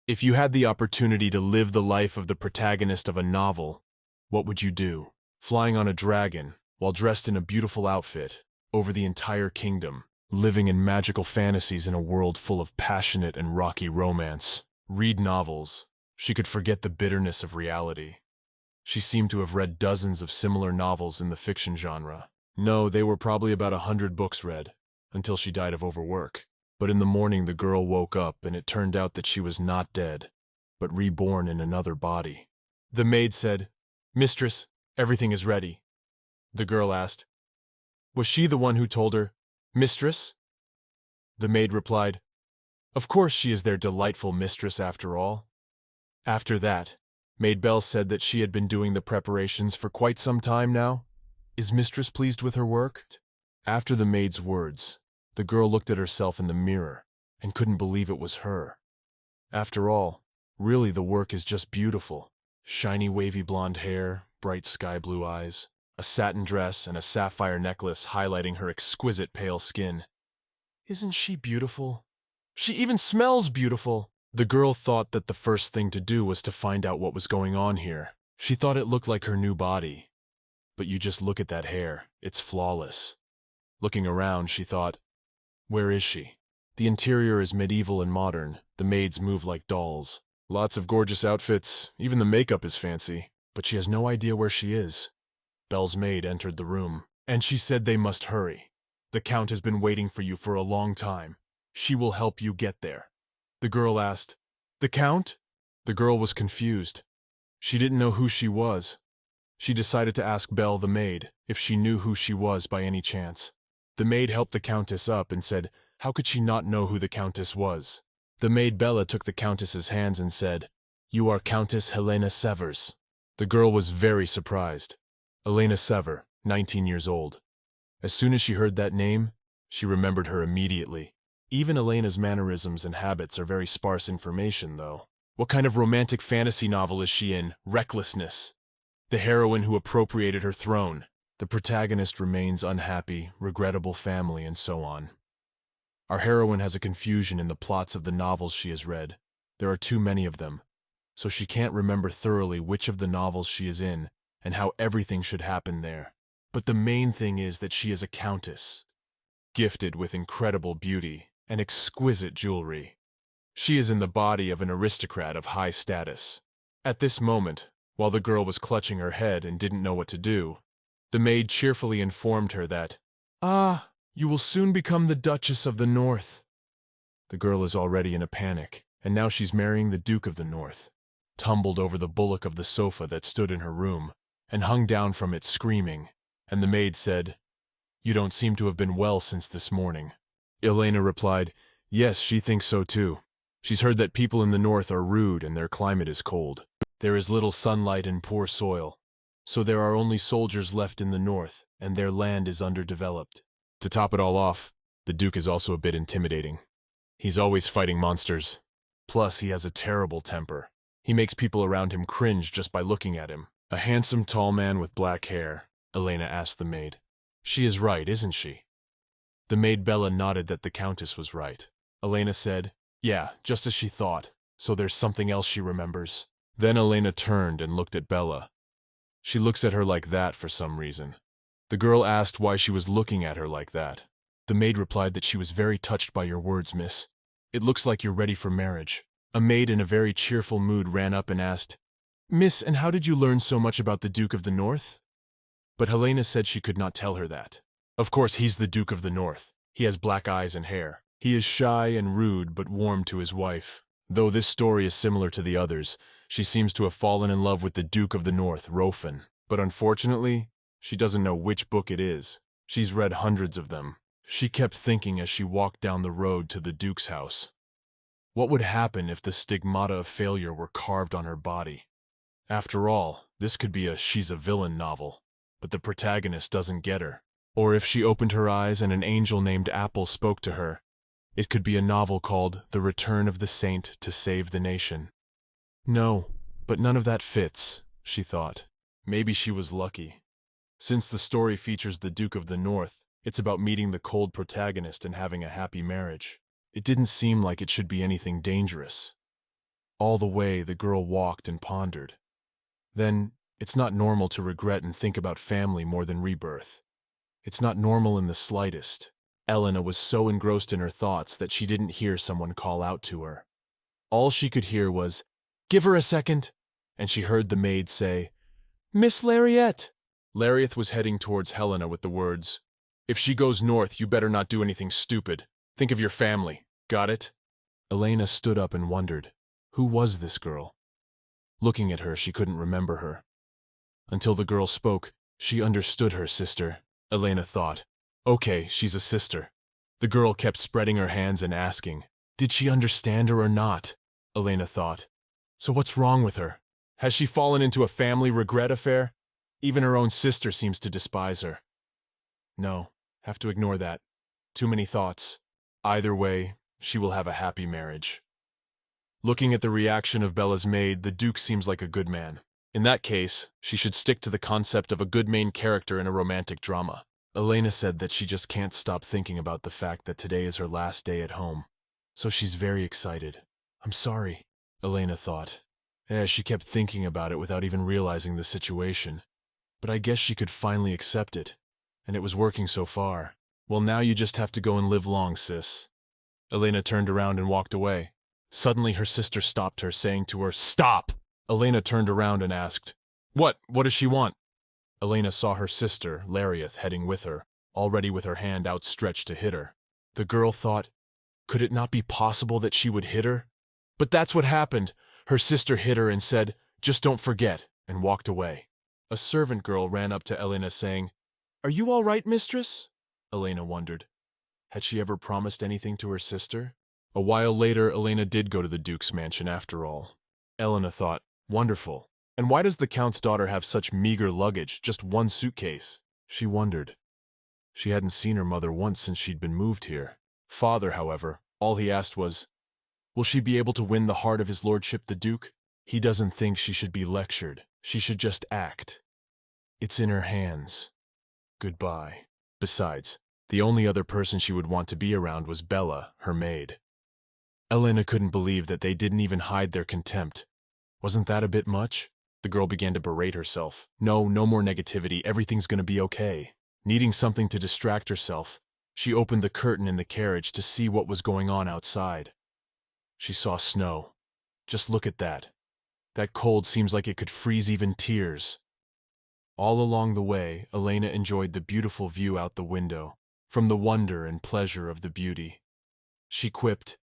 If you had the opportunity to live the life of the protagonist of a novel, what would you do? Flying on a dragon, while dressed in a beautiful outfit, over the entire kingdom, living in magical fantasies in a world full of passionate and rocky romance. Read novels. She could forget the bitterness of reality. She seemed to have read dozens of similar novels in the fiction genre. No, they were probably about 100 books read, until she died of overwork. But in the morning the girl woke up and it turned out that she was not dead, but reborn in another body. The maid said, "Mistress, everything is ready." The girl asked, "Was she the one who told her, 'Mistress'?" The maid replied, "Of course she is their delightful mistress after all." After that, Maid Belle said that she had been doing the preparations for quite some time now. "Is mistress pleased with her work?" After the maid's words, the girl looked at herself in the mirror and couldn't believe it was her. After all, really the work is just beautiful. Shiny wavy blonde hair, bright sky blue eyes, a satin dress and a sapphire necklace highlighting her exquisite pale skin. Isn't she beautiful? She even smells beautiful! The girl thought that the first thing to do was to find out what was going on here. She thought it looked like her new body. But you just look at that hair, it's flawless. Looking around, she thought, where is she? The interior is medieval and modern. The maids move like dolls. Lots of gorgeous outfits, even the makeup is fancy. But she has no idea where she is. Belle's maid entered the room, and she said they must hurry. The Count has been waiting for you for a long time. She will help you get there. The girl asked, "The Count?" The girl was confused. She didn't know who she was. She decided to ask Belle the maid if she knew who she was by any chance. The maid helped the Countess up and said, how could she not know who the Countess was? The maid Bella took the Countess's hands and said, "You are Countess Helena Severs." The girl was very surprised. Helena Sever, 19 years old. As soon as she heard that name, she remembered her immediately. Even Elena's mannerisms and habits are very sparse information, though. What kind of romantic fantasy novel is she in? Recklessness. The heroine who appropriated her throne. The protagonist remains unhappy, regrettable family, and so on. Our heroine has a confusion in the plots of the novels she has read. There are too many of them, so she can't remember thoroughly which of the novels she is in and how everything should happen there. But the main thing is that she is a countess, gifted with incredible beauty and exquisite jewelry. She is in the body of an aristocrat of high status. At this moment, while the girl was clutching her head and didn't know what to do, the maid cheerfully informed her that, you will soon become the Duchess of the North. The girl is already in a panic, and now she's marrying the Duke of the North, tumbled over the bulwark of the sofa that stood in her room, and hung down from it screaming, and the maid said, "You don't seem to have been well since this morning." Elena replied, "Yes, she thinks so too. She's heard that people in the north are rude and their climate is cold. There is little sunlight and poor soil, so there are only soldiers left in the north, and their land is underdeveloped. To top it all off, the Duke is also a bit intimidating. He's always fighting monsters. Plus, he has a terrible temper. He makes people around him cringe just by looking at him." "A handsome, tall man with black hair," Elena asked the maid. "She is right, isn't she?" The maid Bella nodded that the Countess was right. Elena said, "Yeah, just as she thought, so there's something else she remembers." Then Elena turned and looked at Bella. She looks at her like that for some reason. The girl asked why she was looking at her like that. The maid replied that she was very touched by your words, miss. It looks like you're ready for marriage. A maid in a very cheerful mood ran up and asked, "Miss, and how did you learn so much about the Duke of the North?" But Helena said she could not tell her that. Of course, he's the Duke of the North. He has black eyes and hair. He is shy and rude but warm to his wife. Though this story is similar to the others, she seems to have fallen in love with the Duke of the North, Rofen. But unfortunately, she doesn't know which book it is. She's read hundreds of them. She kept thinking as she walked down the road to the Duke's house. What would happen if the stigmata of failure were carved on her body? After all, this could be a she's a villain novel, but the protagonist doesn't get her. Or if she opened her eyes and an angel named Apple spoke to her, it could be a novel called The Return of the Saint to Save the Nation. No, but none of that fits, she thought. Maybe she was lucky. Since the story features the Duke of the North, it's about meeting the cold protagonist and having a happy marriage. It didn't seem like it should be anything dangerous. All the way, the girl walked and pondered. Then, it's not normal to regret and think about family more than rebirth. It's not normal in the slightest. Elena was so engrossed in her thoughts that she didn't hear someone call out to her. All she could hear was, "Give her a second," and she heard the maid say, "Miss Lariat." Lariat was heading towards Helena with the words, "If she goes north, you better not do anything stupid. Think of your family. Got it?" Elena stood up and wondered, who was this girl? Looking at her, she couldn't remember her. Until the girl spoke, she understood her sister. Elena thought, okay, she's a sister. The girl kept spreading her hands and asking, did she understand her or not? Elena thought, so what's wrong with her? Has she fallen into a family regret affair? Even her own sister seems to despise her. No, have to ignore that. Too many thoughts. Either way, she will have a happy marriage. Looking at the reaction of Bella's maid, the Duke seems like a good man. In that case, she should stick to the concept of a good main character in a romantic drama. Elena said that she just can't stop thinking about the fact that today is her last day at home. So she's very excited. I'm sorry, Elena thought. She kept thinking about it without even realizing the situation. But I guess she could finally accept it. And it was working so far. Well, now you just have to go and live long, sis. Elena turned around and walked away. Suddenly her sister stopped her, saying to her, "Stop!" Elena turned around and asked, What does she want?" Elena saw her sister, Lariat, heading with her, already with her hand outstretched to hit her. The girl thought, could it not be possible that she would hit her? But that's what happened. Her sister hit her and said, "Just don't forget," and walked away. A servant girl ran up to Elena saying, "Are you all right, mistress?" Elena wondered. Had she ever promised anything to her sister? A while later, Elena did go to the Duke's mansion after all. Elena thought, wonderful. And why does the Count's daughter have such meager luggage, just one suitcase? She wondered. She hadn't seen her mother once since she'd been moved here. Father, however, all he asked was, will she be able to win the heart of his lordship the Duke? He doesn't think she should be lectured. She should just act. It's in her hands. Goodbye. Besides, the only other person she would want to be around was Bella, her maid. Elena couldn't believe that they didn't even hide their contempt. Wasn't that a bit much? The girl began to berate herself. No more negativity. Everything's gonna be okay. Needing something to distract herself, she opened the curtain in the carriage to see what was going on outside. She saw snow. Just look at that. That cold seems like it could freeze even tears. All along the way, Elena enjoyed the beautiful view out the window, from the wonder and pleasure of the beauty. She quipped,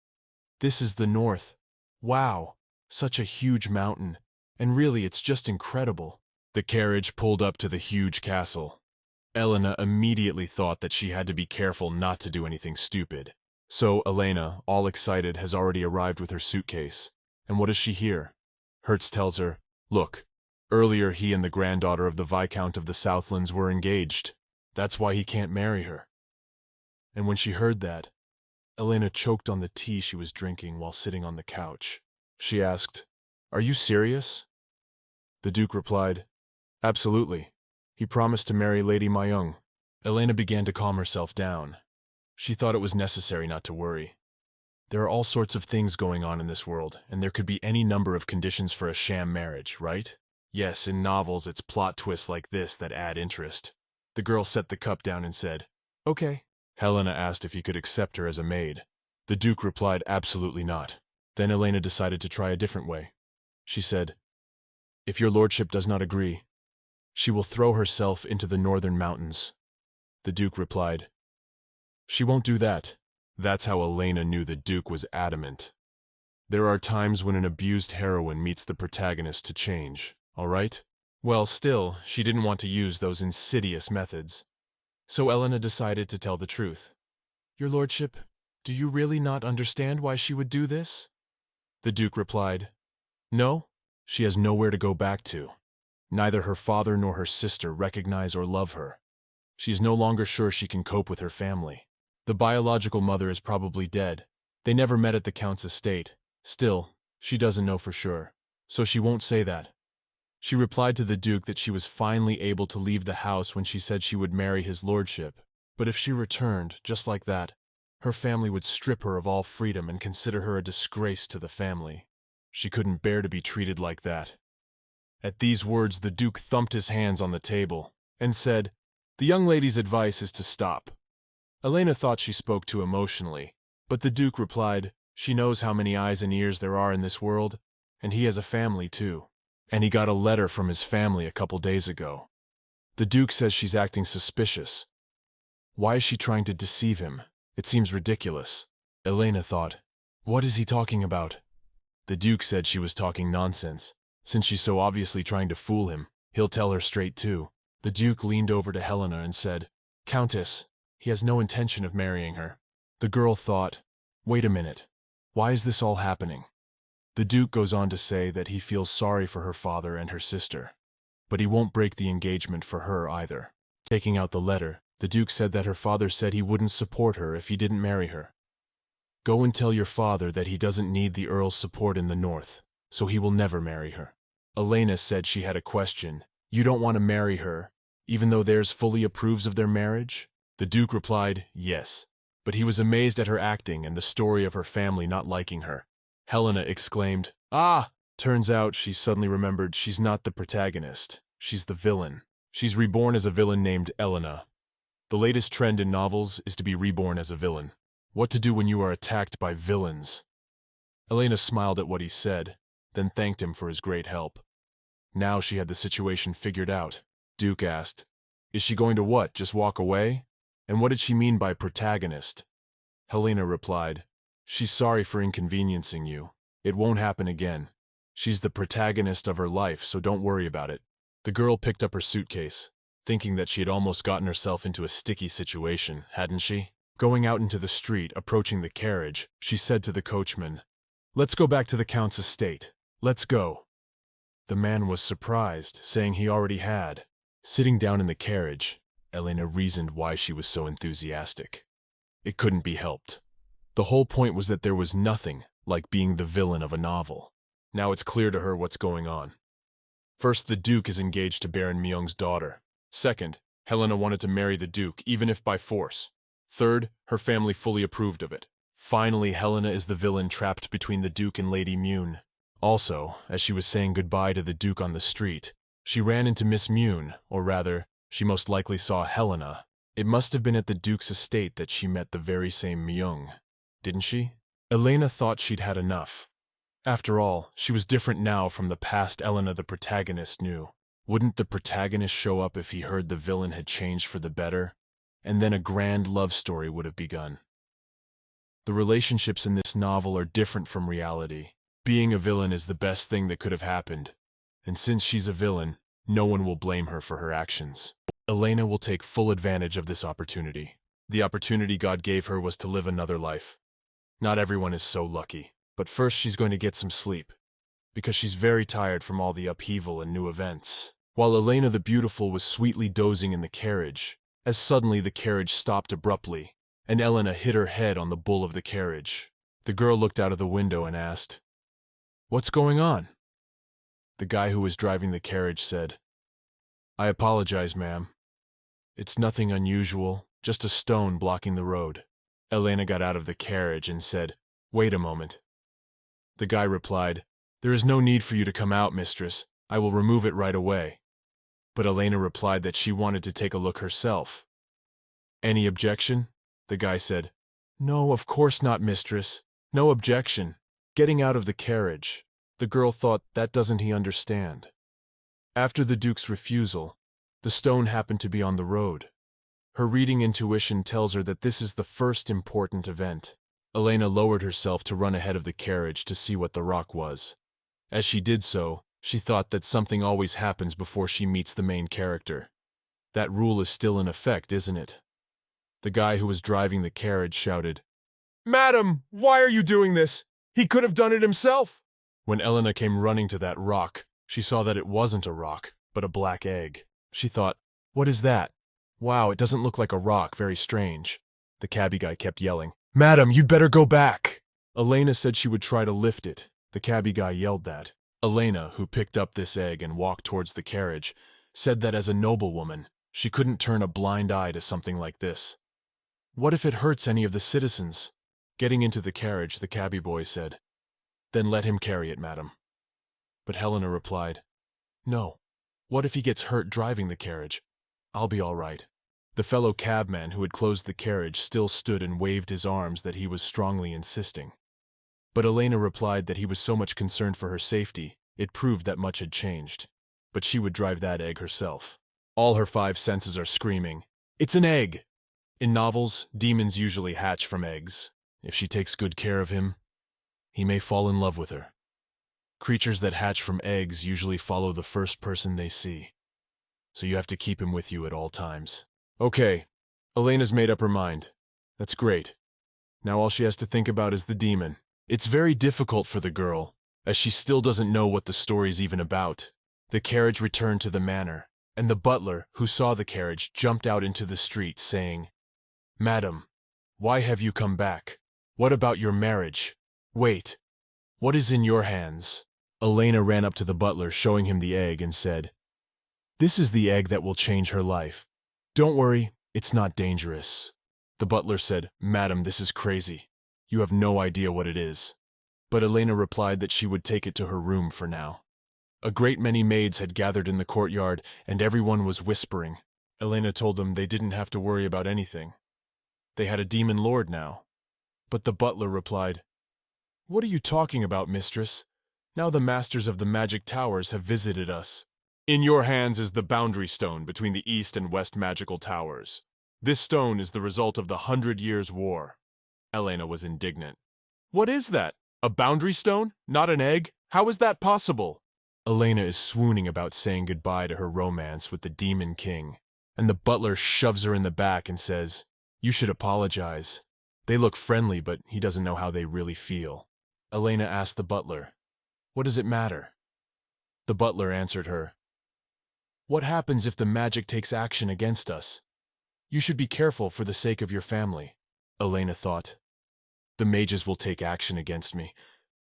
"This is the north. Wow, such a huge mountain. And really, it's just incredible." The carriage pulled up to the huge castle. Elena immediately thought that she had to be careful not to do anything stupid. So Elena, all excited, has already arrived with her suitcase. And what does she hear? Hertz tells her, look, earlier he and the granddaughter of the Viscount of the Southlands were engaged. That's why he can't marry her. And when she heard that, Elena choked on the tea she was drinking while sitting on the couch. She asked, "Are you serious?" The Duke replied, "Absolutely. He promised to marry Lady Mayung." Elena began to calm herself down. She thought it was necessary not to worry. There are all sorts of things going on in this world, and there could be any number of conditions for a sham marriage, right? Yes, in novels it's plot twists like this that add interest. The girl set the cup down and said, "Okay." Helena asked if he could accept her as a maid. The Duke replied absolutely not. Then Elena decided to try a different way. She said, "If your lordship does not agree, she will throw herself into the northern mountains." The Duke replied, "She won't do that." That's how Elena knew the Duke was adamant. There are times when an abused heroine meets the protagonist to change, all right? Well, still, she didn't want to use those insidious methods. So Elena decided to tell the truth. "Your lordship, do you really not understand why she would do this?" The Duke replied, "No, she has nowhere to go back to. Neither her father nor her sister recognize or love her. She's no longer sure she can cope with her family. The biological mother is probably dead. They never met at the Count's estate. Still, she doesn't know for sure, so she won't say that." She replied to the Duke that she was finally able to leave the house when she said she would marry his lordship. But if she returned, just like that, her family would strip her of all freedom and consider her a disgrace to the family. She couldn't bear to be treated like that. At these words, the Duke thumped his hands on the table and said, "The young lady's advice is to stop." Elena thought she spoke too emotionally, but the Duke replied, "She knows how many eyes and ears there are in this world, and he has a family too. And he got a letter from his family a couple days ago. The Duke says she's acting suspicious. Why is she trying to deceive him? It seems ridiculous." Elena thought, "What is he talking about?" The Duke said she was talking nonsense. Since she's so obviously trying to fool him, he'll tell her straight too. The Duke leaned over to Helena and said, "Countess, he has no intention of marrying her." The girl thought, "Wait a minute. Why is this all happening?" The Duke goes on to say that he feels sorry for her father and her sister, but he won't break the engagement for her either. Taking out the letter, the Duke said that her father said he wouldn't support her if he didn't marry her. "Go and tell your father that he doesn't need the Earl's support in the north, so he will never marry her." Elena said she had a question. "You don't want to marry her, even though theirs fully approves of their marriage?" The Duke replied, "Yes," but he was amazed at her acting and the story of her family not liking her. Helena exclaimed, "Ah!" Turns out she suddenly remembered she's not the protagonist, she's the villain. She's reborn as a villain named Elena. The latest trend in novels is to be reborn as a villain. What to do when you are attacked by villains? Elena smiled at what he said, then thanked him for his great help. Now she had the situation figured out. Duke asked, "Is she going to what, just walk away? And what did she mean by protagonist?" Helena replied, "She's sorry for inconveniencing you. It won't happen again. She's the protagonist of her life, so don't worry about it." The girl picked up her suitcase, thinking that she had almost gotten herself into a sticky situation, hadn't she? Going out into the street, approaching the carriage, she said to the coachman, "Let's go back to the Count's estate. Let's go." The man was surprised, saying he already had. Sitting down in the carriage, Elena reasoned why she was so enthusiastic. It couldn't be helped. The whole point was that there was nothing like being the villain of a novel. Now it's clear to her what's going on. First, the Duke is engaged to Baron Myung's daughter. Second, Helena wanted to marry the Duke, even if by force. Third, her family fully approved of it. Finally, Helena is the villain trapped between the Duke and Lady Myun. Also, as she was saying goodbye to the Duke on the street, she ran into Miss Myun, or rather, she most likely saw Helena. It must have been at the Duke's estate that she met the very same Myung, didn't she? Elena thought she'd had enough. After all, she was different now from the past Elena the protagonist knew. Wouldn't the protagonist show up if he heard the villain had changed for the better? And then a grand love story would have begun. The relationships in this novel are different from reality. Being a villain is the best thing that could have happened. And since she's a villain, no one will blame her for her actions. Elena will take full advantage of this opportunity. The opportunity God gave her was to live another life. Not everyone is so lucky. But first she's going to get some sleep, because she's very tired from all the upheaval and new events. While Elena the Beautiful was sweetly dozing in the carriage, as suddenly the carriage stopped abruptly, and Elena hit her head on the bull of the carriage. The girl looked out of the window and asked, "What's going on?" The guy who was driving the carriage said, "I apologize, ma'am. It's nothing unusual, just a stone blocking the road." Elena got out of the carriage and said, "Wait a moment." The guy replied, "There is no need for you to come out, mistress. I will remove it right away." But Elena replied that she wanted to take a look herself. "Any objection?" The guy said, "No, of course not, mistress. No objection." Getting out of the carriage, the girl thought, that doesn't he understand? After the Duke's refusal, the stone happened to be on the road. Her reading intuition tells her that this is the first important event. Elena lowered herself to run ahead of the carriage to see what the rock was. As she did so, she thought that something always happens before she meets the main character. That rule is still in effect, isn't it? The guy who was driving the carriage shouted, "Madam, why are you doing this? He could have done it himself!" When Elena came running to that rock, she saw that it wasn't a rock, but a black egg. She thought, "What is that? Wow, it doesn't look like a rock, very strange." The cabbie guy kept yelling, "Madam, you'd better go back!" Elena said she would try to lift it. The cabbie guy yelled that. Elena, who picked up this egg and walked towards the carriage, said that as a noblewoman, she couldn't turn a blind eye to something like this. "What if it hurts any of the citizens?" Getting into the carriage, the cabbie boy said, Then let him carry it, madam. But Helena replied, No. What if he gets hurt driving the carriage? I'll be all right. The fellow cabman who had closed the carriage still stood and waved his arms that he was strongly insisting. But Elena replied that he was so much concerned for her safety, it proved that much had changed. But she would drive that egg herself. All her 5 senses are screaming, It's an egg! In novels, demons usually hatch from eggs. If she takes good care of him, he may fall in love with her. Creatures that hatch from eggs usually follow the first person they see. So you have to keep him with you at all times. Okay, Elena's made up her mind. That's great. Now all she has to think about is the demon. It's very difficult for the girl, as she still doesn't know what the story's even about. The carriage returned to the manor, and the butler, who saw the carriage, jumped out into the street, saying, Madam, why have you come back? What about your marriage? Wait, what is in your hands? Elena ran up to the butler, showing him the egg, and said, This is the egg that will change her life. Don't worry, it's not dangerous. The butler said, Madam, this is crazy. You have no idea what it is. But Elena replied that she would take it to her room for now. A great many maids had gathered in the courtyard, and everyone was whispering. Elena told them they didn't have to worry about anything. They had a demon lord now. But the butler replied, What are you talking about, mistress? Now the masters of the magic towers have visited us. In your hands is the boundary stone between the east and west magical towers. This stone is the result of the 100 Years' War. Elena was indignant. What is that? A boundary stone? Not an egg? How is that possible? Elena is swooning about saying goodbye to her romance with the Demon King, and the butler shoves her in the back and says, You should apologize. They look friendly, but he doesn't know how they really feel. Elena asked the butler, What does it matter? The butler answered her, What happens if the magic takes action against us? You should be careful for the sake of your family. Elena thought, The mages will take action against me.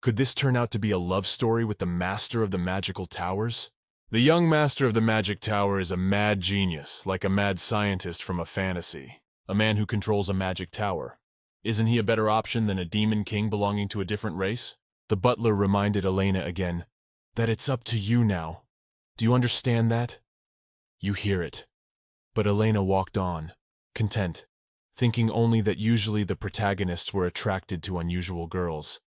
Could this turn out to be a love story with the master of the magical towers? The young master of the magic tower is a mad genius, like a mad scientist from a fantasy. A man who controls a magic tower. Isn't he a better option than a demon king belonging to a different race? The butler reminded Elena again that it's up to you now. Do you understand that? You hear it. But Elena walked on, content, thinking only that usually the protagonists were attracted to unusual girls.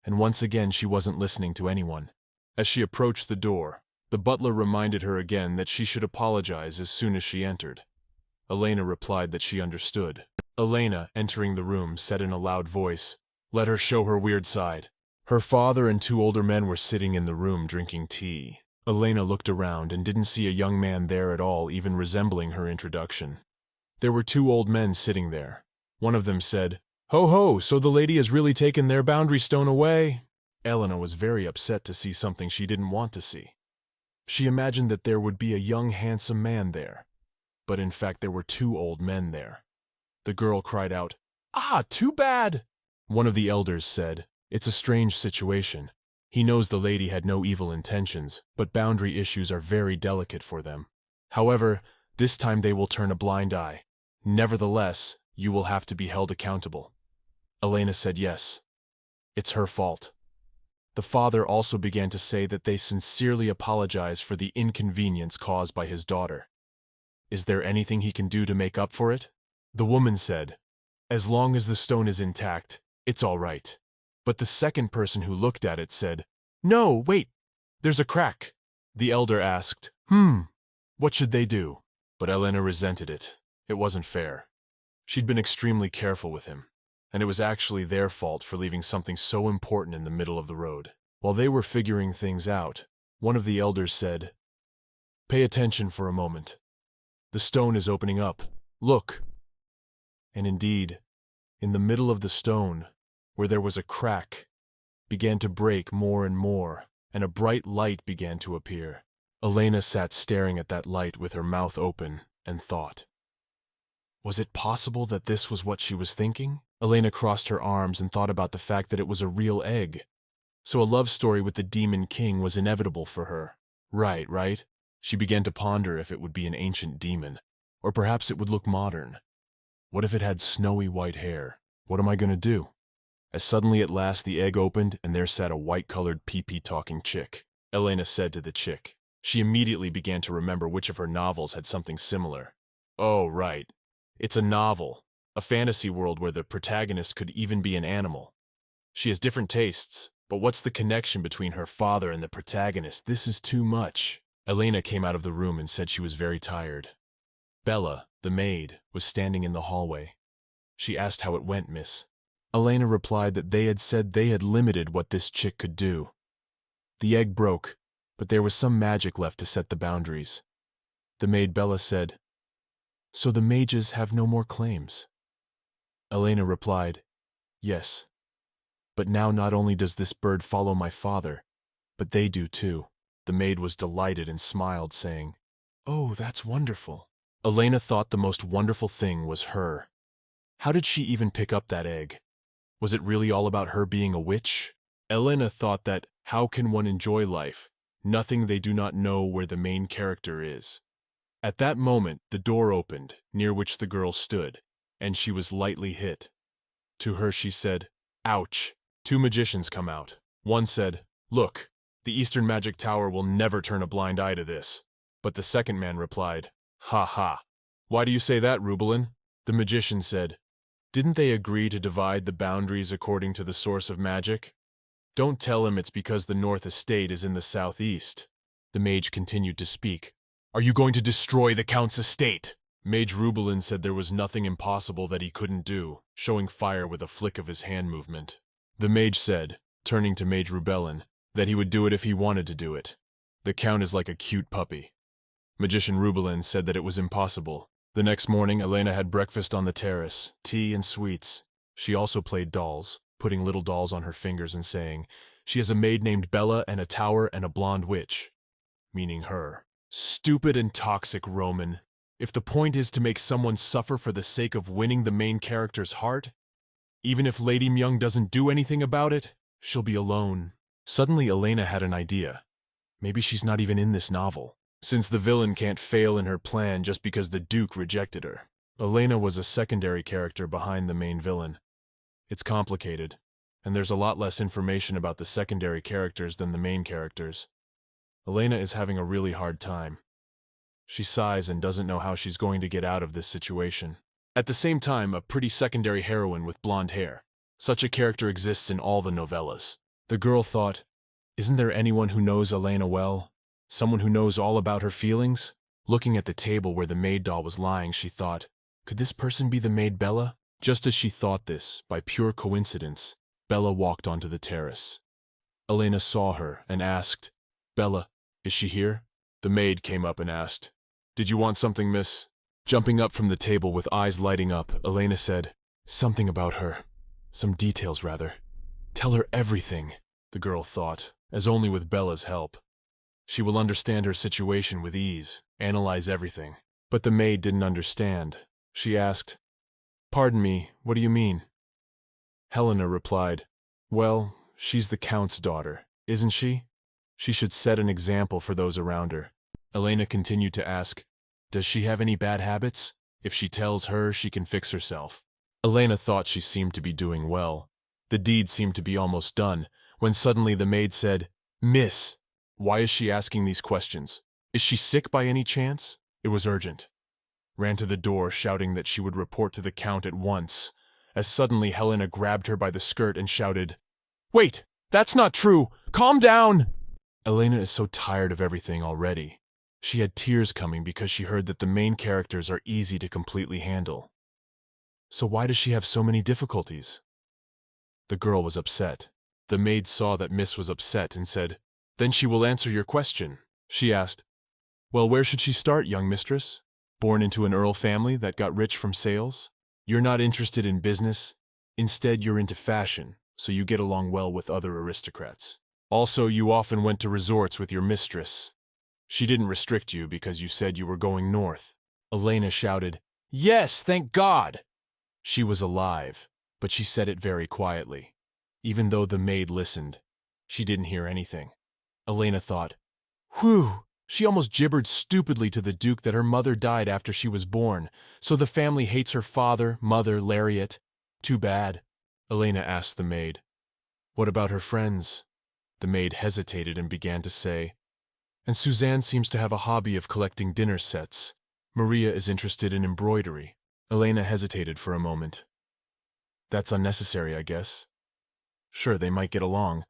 And once again she wasn't listening to anyone. As she approached the door, the butler reminded her again that she should apologize as soon as she entered. Elena replied that she understood. Elena, entering the room, said in a loud voice, Let her show her weird side. Her father and 2 older men were sitting in the room drinking tea. Elena looked around and didn't see a young man there at all, even resembling her introduction. There were 2 old men sitting there. One of them said, Ho ho, so the lady has really taken their boundary stone away. Elena was very upset to see something she didn't want to see. She imagined that there would be a young handsome man there. But in fact there were 2 old men there. The girl cried out, Ah, too bad! One of the elders said, It's a strange situation. He knows the lady had no evil intentions, but boundary issues are very delicate for them. However, this time they will turn a blind eye. Nevertheless, you will have to be held accountable. Elena said yes. It's her fault. The father also began to say that they sincerely apologize for the inconvenience caused by his daughter. Is there anything he can do to make up for it? The woman said, As long as the stone is intact, it's all right. But the second person who looked at it said, No, wait, there's a crack. The elder asked, What should they do? But Elena resented it. It wasn't fair. She'd been extremely careful with him, and it was actually their fault for leaving something so important in the middle of the road. While they were figuring things out, one of the elders said, Pay attention for a moment. The stone is opening up. Look. And indeed, in the middle of the stone, where there was a crack, began to break more and more, and a bright light began to appear. Elena sat staring at that light with her mouth open and thought. Was it possible that this was what she was thinking? Elena crossed her arms and thought about the fact that it was a real egg. So a love story with the Demon King was inevitable for her. Right? She began to ponder if it would be an ancient demon, or perhaps it would look modern. What if it had snowy white hair? What am I going to do? as suddenly at last the egg opened and there sat a white-colored pee-pee-talking chick. Elena said to the chick. She immediately began to remember which of her novels had something similar. Oh, right. It's a novel, a fantasy world where the protagonist could even be an animal. She has different tastes, but what's the connection between her father and the protagonist? This is too much. Elena came out of the room and said she was very tired. Bella, the maid, was standing in the hallway. She asked how it went, miss. Elena replied that they had said they had limited what this chick could do. The egg broke, but there was some magic left to set the boundaries. The maid Bella said, "So the mages have no more claims?" Elena replied, "Yes. But now not only does this bird follow my father, but they do too." The maid was delighted and smiled, saying, "Oh, that's wonderful." Elena thought the most wonderful thing was her. How did she even pick up that egg? Was it really all about her being a witch? Elena thought that, how can one enjoy life, nothing they do not know where the main character is. At that moment, the door opened, near which the girl stood, and she was lightly hit. To her she said, "Ouch." Two magicians come out. One said, "Look, the Eastern Magic Tower will never turn a blind eye to this." But the second man replied, "Ha ha. Why do you say that, Rubelin?" The magician said, "Didn't they agree to divide the boundaries according to the source of magic? Don't tell him it's because the North Estate is in the southeast." The mage continued to speak. "Are you going to destroy the Count's estate?" Mage Rubelin said there was nothing impossible that he couldn't do, showing fire with a flick of his hand movement. The mage said, turning to Mage Rubelin, that he would do it if he wanted to do it. The Count is like a cute puppy. Magician Rubelin said that it was impossible. The next morning, Elena had breakfast on the terrace, tea and sweets. She also played dolls, putting little dolls on her fingers and saying, "She has a maid named Bella and a tower and a blonde witch," meaning her. Stupid and toxic Roman. If the point is to make someone suffer for the sake of winning the main character's heart, even if Lady Myung doesn't do anything about it, she'll be alone. Suddenly Elena had an idea. Maybe she's not even in this novel, since the villain can't fail in her plan just because the Duke rejected her. Elena was a secondary character behind the main villain. It's complicated, and there's a lot less information about the secondary characters than the main characters. Elena is having a really hard time. She sighs and doesn't know how she's going to get out of this situation. At the same time, a pretty secondary heroine with blonde hair. Such a character exists in all the novellas. The girl thought, isn't there anyone who knows Elena well? Someone who knows all about her feelings? Looking at the table where the maid doll was lying, she thought, could this person be the maid Bella? Just as she thought this, by pure coincidence, Bella walked onto the terrace. Elena saw her and asked, "Bella, is she here?" The maid came up and asked, "Did you want something, miss?" Jumping up from the table with eyes lighting up, Elena said, "Something about her. Some details, rather. Tell her everything," the girl thought, as only with Bella's help. She will understand her situation with ease, analyze everything. But the maid didn't understand. She asked, "Pardon me, what do you mean?" Helena replied, "Well, she's the Count's daughter, isn't she? She should set an example for those around her." Elena continued to ask, "Does she have any bad habits? If she tells her, she can fix herself." Elena thought she seemed to be doing well. The deed seemed to be almost done, when suddenly the maid said, "Miss, why is she asking these questions? Is she sick by any chance?" It was urgent. Ran to the door, shouting that she would report to the Count at once, as suddenly Helena grabbed her by the skirt and shouted, "Wait, that's not true! Calm down!" Elena is so tired of everything already. She had tears coming because she heard that the main characters are easy to completely handle. So why does she have so many difficulties? The girl was upset. The maid saw that Miss was upset and said, "Then she will answer your question." She asked, "Well, where should she start, young mistress? Born into an earl family that got rich from sales? You're not interested in business. Instead, you're into fashion, so you get along well with other aristocrats. Also, you often went to resorts with your mistress. She didn't restrict you because you said you were going north." Elena shouted, "Yes, thank God!" She was alive, but she said it very quietly. Even though the maid listened, she didn't hear anything. Elena thought, "Whew, she almost gibbered stupidly to the Duke that her mother died after she was born, so the family hates her father, mother, Lariat. Too bad." Elena asked the maid. What about her friends? The maid hesitated and began to say, and Suzanne seems to have a hobby of collecting dinner sets. Maria is interested in embroidery. Elena hesitated for a moment. That's unnecessary, I guess. Sure, they might get along,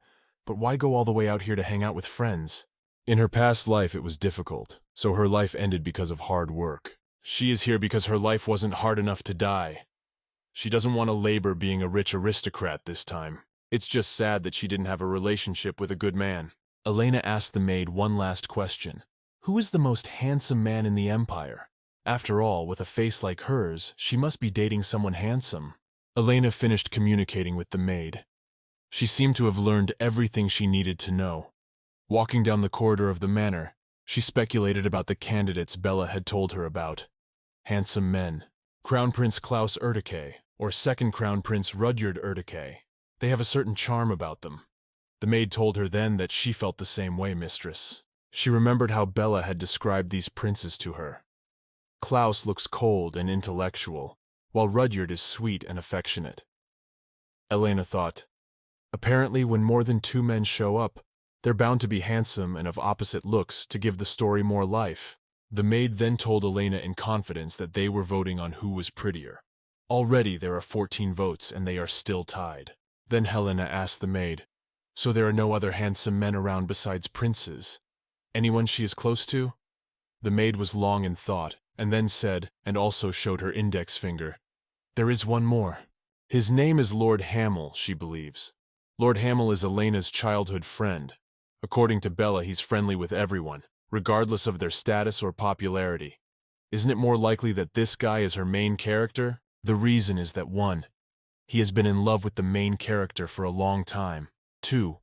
but why go all the way out here to hang out with friends? In her past life it was difficult, so her life ended because of hard work. She is here because her life wasn't hard enough to die. She doesn't want to labor being a rich aristocrat this time. It's just sad that she didn't have a relationship with a good man. Elena asked the maid one last question. Who is the most handsome man in the Empire? After all, with a face like hers, she must be dating someone handsome. Elena finished communicating with the maid. She seemed to have learned everything she needed to know. Walking down the corridor of the manor, she speculated about the candidates Bella had told her about. Handsome men. Crown Prince Klaus Erdeke, or Second Crown Prince Rudyard Erdeke. They have a certain charm about them. The maid told her then that she felt the same way, mistress. She remembered how Bella had described these princes to her. Klaus looks cold and intellectual, while Rudyard is sweet and affectionate. Elena thought, apparently when more than two men show up, they're bound to be handsome and of opposite looks to give the story more life. The maid then told Elena in confidence that they were voting on who was prettier. Already there are 14 votes and they are still tied. Then Helena asked the maid, so there are no other handsome men around besides princes? Anyone she is close to? The maid was long in thought, and then said, and also showed her index finger, there is one more. His name is Lord Hamill, she believes. Lord Hamill is Elena's childhood friend. According to Bella, he's friendly with everyone, regardless of their status or popularity. Isn't it more likely that this guy is her main character? The reason is that 1. He has been in love with the main character for a long time. 2.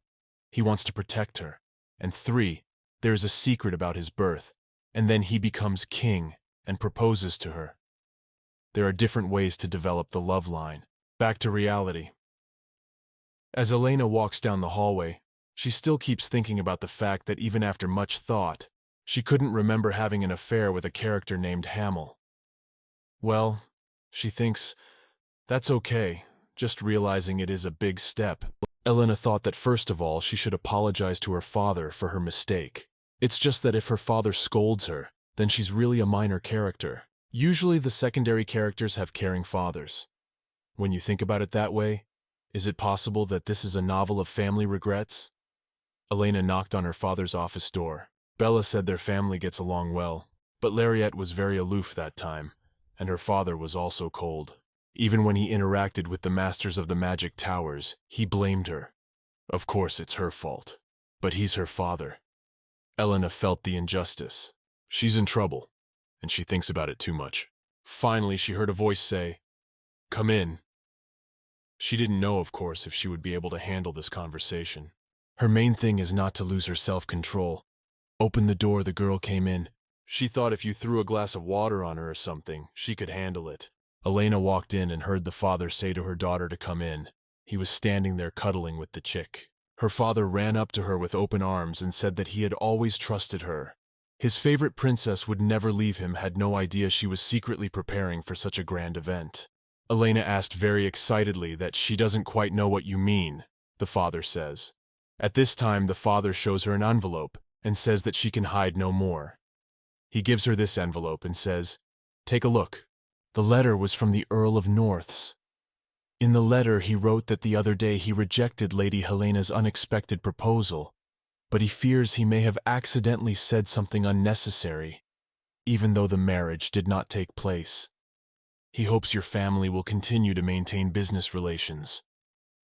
He wants to protect her. And 3. There is a secret about his birth, and then he becomes king and proposes to her. There are different ways to develop the love line. Back to reality. As Elena walks down the hallway, she still keeps thinking about the fact that even after much thought, she couldn't remember having an affair with a character named Hamill. Well, she thinks, that's okay, just realizing it is a big step. Elena thought that first of all she should apologize to her father for her mistake. It's just that if her father scolds her, then she's really a minor character. Usually the secondary characters have caring fathers. When you think about it that way, is it possible that this is a novel of family regrets? Elena knocked on her father's office door. Bella said their family gets along well, but Lariat was very aloof that time, and her father was also cold. Even when he interacted with the Masters of the Magic Towers, he blamed her. Of course it's her fault, but he's her father. Elena felt the injustice. She's in trouble, and she thinks about it too much. Finally, she heard a voice say, "Come in." She didn't know, of course, if she would be able to handle this conversation. Her main thing is not to lose her self-control. Open the door, the girl came in. She thought if you threw a glass of water on her or something, she could handle it. Elena walked in and heard the father say to her daughter to come in. He was standing there cuddling with the chick. Her father ran up to her with open arms and said that he had always trusted her. His favorite princess would never leave him, had no idea she was secretly preparing for such a grand event. Elena asked very excitedly that she doesn't quite know what you mean, the father says. At this time, the father shows her an envelope and says that she can hide no more. He gives her this envelope and says, "Take a look." The letter was from the Earl of North's. In the letter, he wrote that the other day he rejected Lady Helena's unexpected proposal, but he fears he may have accidentally said something unnecessary, even though the marriage did not take place. He hopes your family will continue to maintain business relations.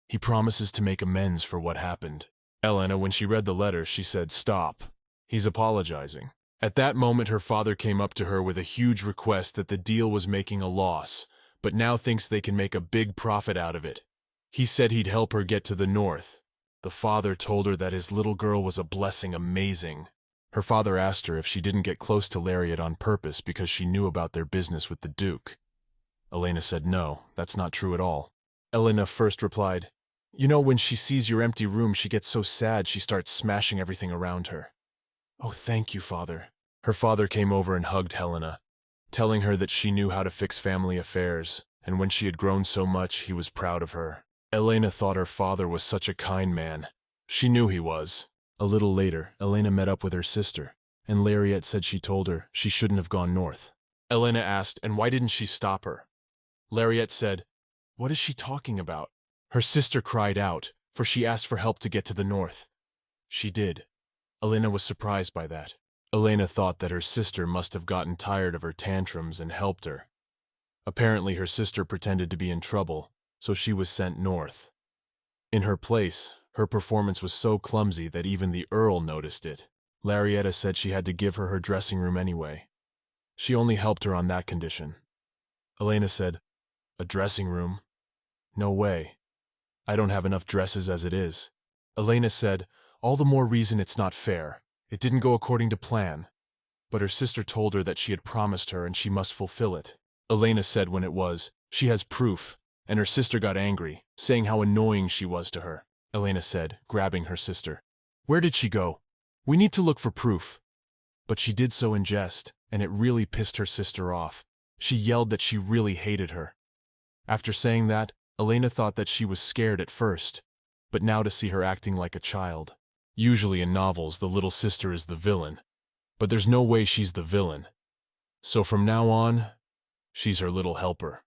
He promises to make amends for what happened. Elena, when she read the letter, she said, "Stop. He's apologizing." At that moment, her father came up to her with a huge request that the deal was making a loss, but now thinks they can make a big profit out of it. He said he'd help her get to the north. The father told her that his little girl was a blessing amazing. Her father asked her if she didn't get close to Lariat on purpose because she knew about their business with the Duke. Elena said no, that's not true at all. Elena first replied, "You know, when she sees your empty room, she gets so sad she starts smashing everything around her." "Oh, thank you, father." Her father came over and hugged Helena, telling her that she knew how to fix family affairs, and when she had grown so much, he was proud of her. Elena thought her father was such a kind man. She knew he was. A little later, Elena met up with her sister, and Lariat said she told her she shouldn't have gone north. Elena asked, and why didn't she stop her? Lariat said, "What is she talking about?" Her sister cried out, for she asked for help to get to the north. She did. Elena was surprised by that. Elena thought that her sister must have gotten tired of her tantrums and helped her. Apparently her sister pretended to be in trouble, so she was sent north. In her place, her performance was so clumsy that even the Earl noticed it. Larietta said she had to give her her dressing room anyway. She only helped her on that condition. Elena said, "A dressing room? No way. I don't have enough dresses as it is." Elena said, "All the more reason it's not fair. It didn't go according to plan." But her sister told her that she had promised her and she must fulfill it. Elena said when it was, "She has proof," and her sister got angry, saying how annoying she was to her. Elena said, grabbing her sister, "Where did she go? We need to look for proof." But she did so in jest, and it really pissed her sister off. She yelled that she really hated her. After saying that, Elena thought that she was scared at first, but now to see her acting like a child. Usually in novels, the little sister is the villain, but there's no way she's the villain. So from now on, she's her little helper.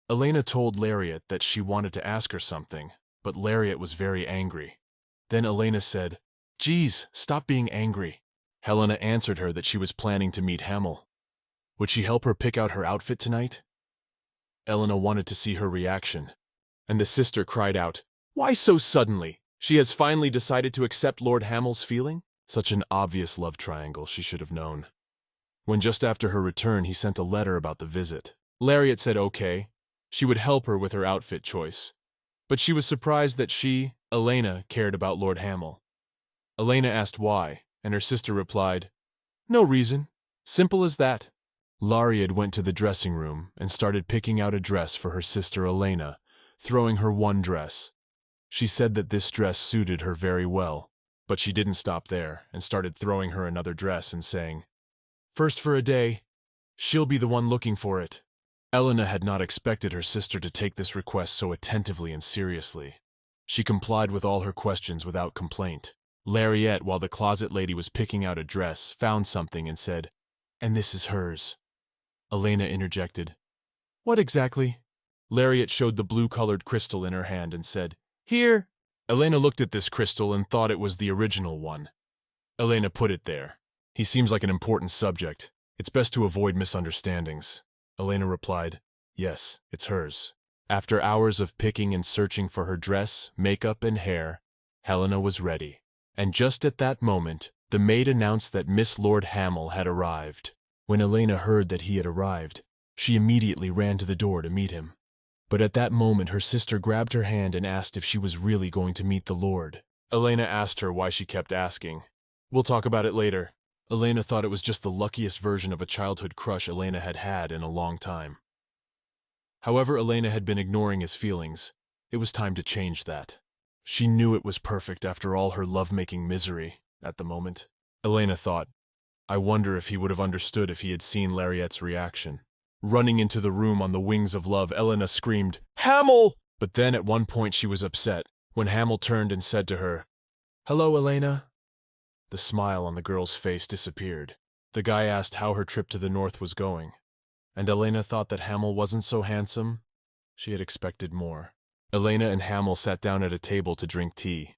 Elena told Lariat that she wanted to ask her something, but Lariat was very angry. Then Elena said, "Geez, stop being angry." Helena answered her that she was planning to meet Hamill. Would she help her pick out her outfit tonight? Elena wanted to see her reaction, and the sister cried out, "Why so suddenly? She has finally decided to accept Lord Hamill's feeling?" Such an obvious love triangle, she should have known. When just after her return he sent a letter about the visit. Lariat said okay, she would help her with her outfit choice. But she was surprised that she, Elena, cared about Lord Hamill. Elena asked why, and her sister replied, "No reason. Simple as that." Lariat went to the dressing room and started picking out a dress for her sister Elena, throwing her one dress. She said that this dress suited her very well, but she didn't stop there and started throwing her another dress and saying, "First for a day, she'll be the one looking for it." Elena had not expected her sister to take this request so attentively and seriously. She complied with all her questions without complaint. Lariat, while the closet lady was picking out a dress, found something and said, "And this is hers." Elena interjected, "What exactly?" Lariat showed the blue-colored crystal in her hand and said, "Here." Elena looked at this crystal and thought it was the original one. Elena put it there. "He seems like an important subject. It's best to avoid misunderstandings." Elena replied, "Yes, it's hers." After hours of picking and searching for her dress, makeup, and hair, Helena was ready. And just at that moment, the maid announced that Miss Lord Hamill had arrived. When Elena heard that he had arrived, she immediately ran to the door to meet him. But at that moment her sister grabbed her hand and asked if she was really going to meet the Lord. Elena asked her why she kept asking. "We'll talk about it later." Elena thought it was just the luckiest version of a childhood crush Elena had had in a long time. However, Elena had been ignoring his feelings. It was time to change that. She knew it was perfect after all her lovemaking misery at the moment. Elena thought, I wonder if he would have understood if he had seen Lariat's reaction. Running into the room on the wings of love, Elena screamed, "Hamill!" But then at one point she was upset when Hamill turned and said to her, "Hello, Elena." The smile on the girl's face disappeared. The guy asked how her trip to the north was going, and Elena thought that Hamill wasn't so handsome. She had expected more. Elena and Hamill sat down at a table to drink tea.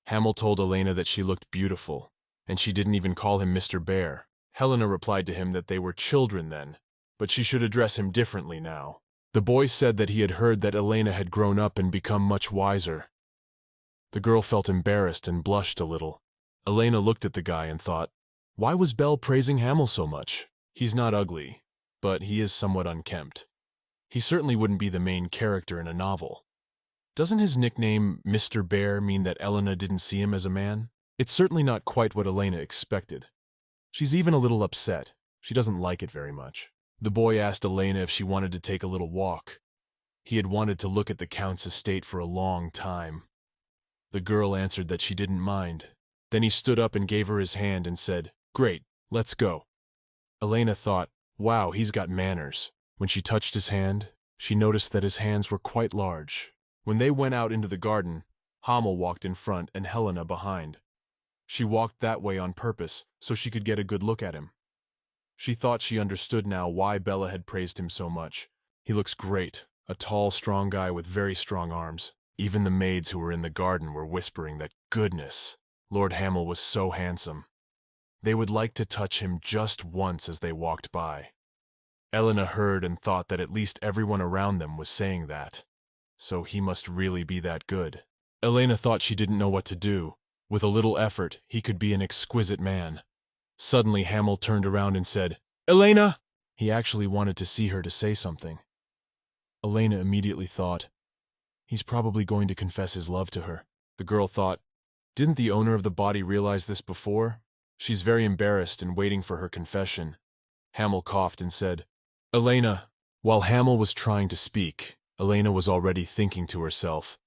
Hamill told Elena that she looked beautiful, and she didn't even call him Mr. Bear. Helena replied to him that they were children then, but she should address him differently now. The boy said that he had heard that Elena had grown up and become much wiser. The girl felt embarrassed and blushed a little. Elena looked at the guy and thought, why was Belle praising Hamill so much? He's not ugly, but he is somewhat unkempt. He certainly wouldn't be the main character in a novel. Doesn't his nickname, Mr. Bear, mean that Elena didn't see him as a man? It's certainly not quite what Elena expected. She's even a little upset. She doesn't like it very much. The boy asked Elena if she wanted to take a little walk. He had wanted to look at the Count's estate for a long time. The girl answered that she didn't mind. Then he stood up and gave her his hand and said, "Great, let's go." Elena thought, wow, he's got manners. When she touched his hand, she noticed that his hands were quite large. When they went out into the garden, Hamill walked in front and Helena behind. She walked that way on purpose so she could get a good look at him. She thought she understood now why Bella had praised him so much. He looks great, a tall, strong guy with very strong arms. Even the maids who were in the garden were whispering that, goodness, Lord Hamill was so handsome. They would like to touch him just once as they walked by. Elena heard and thought that at least everyone around them was saying that. So he must really be that good. Elena thought she didn't know what to do. With a little effort, he could be an exquisite man. Suddenly Hamill turned around and said, "Elena!" He actually wanted to see her to say something. Elena immediately thought, he's probably going to confess his love to her. The girl thought, didn't the owner of the body realize this before? She's very embarrassed and waiting for her confession. Hamill coughed and said, "Elena." While Hamill was trying to speak, Elena was already thinking to herself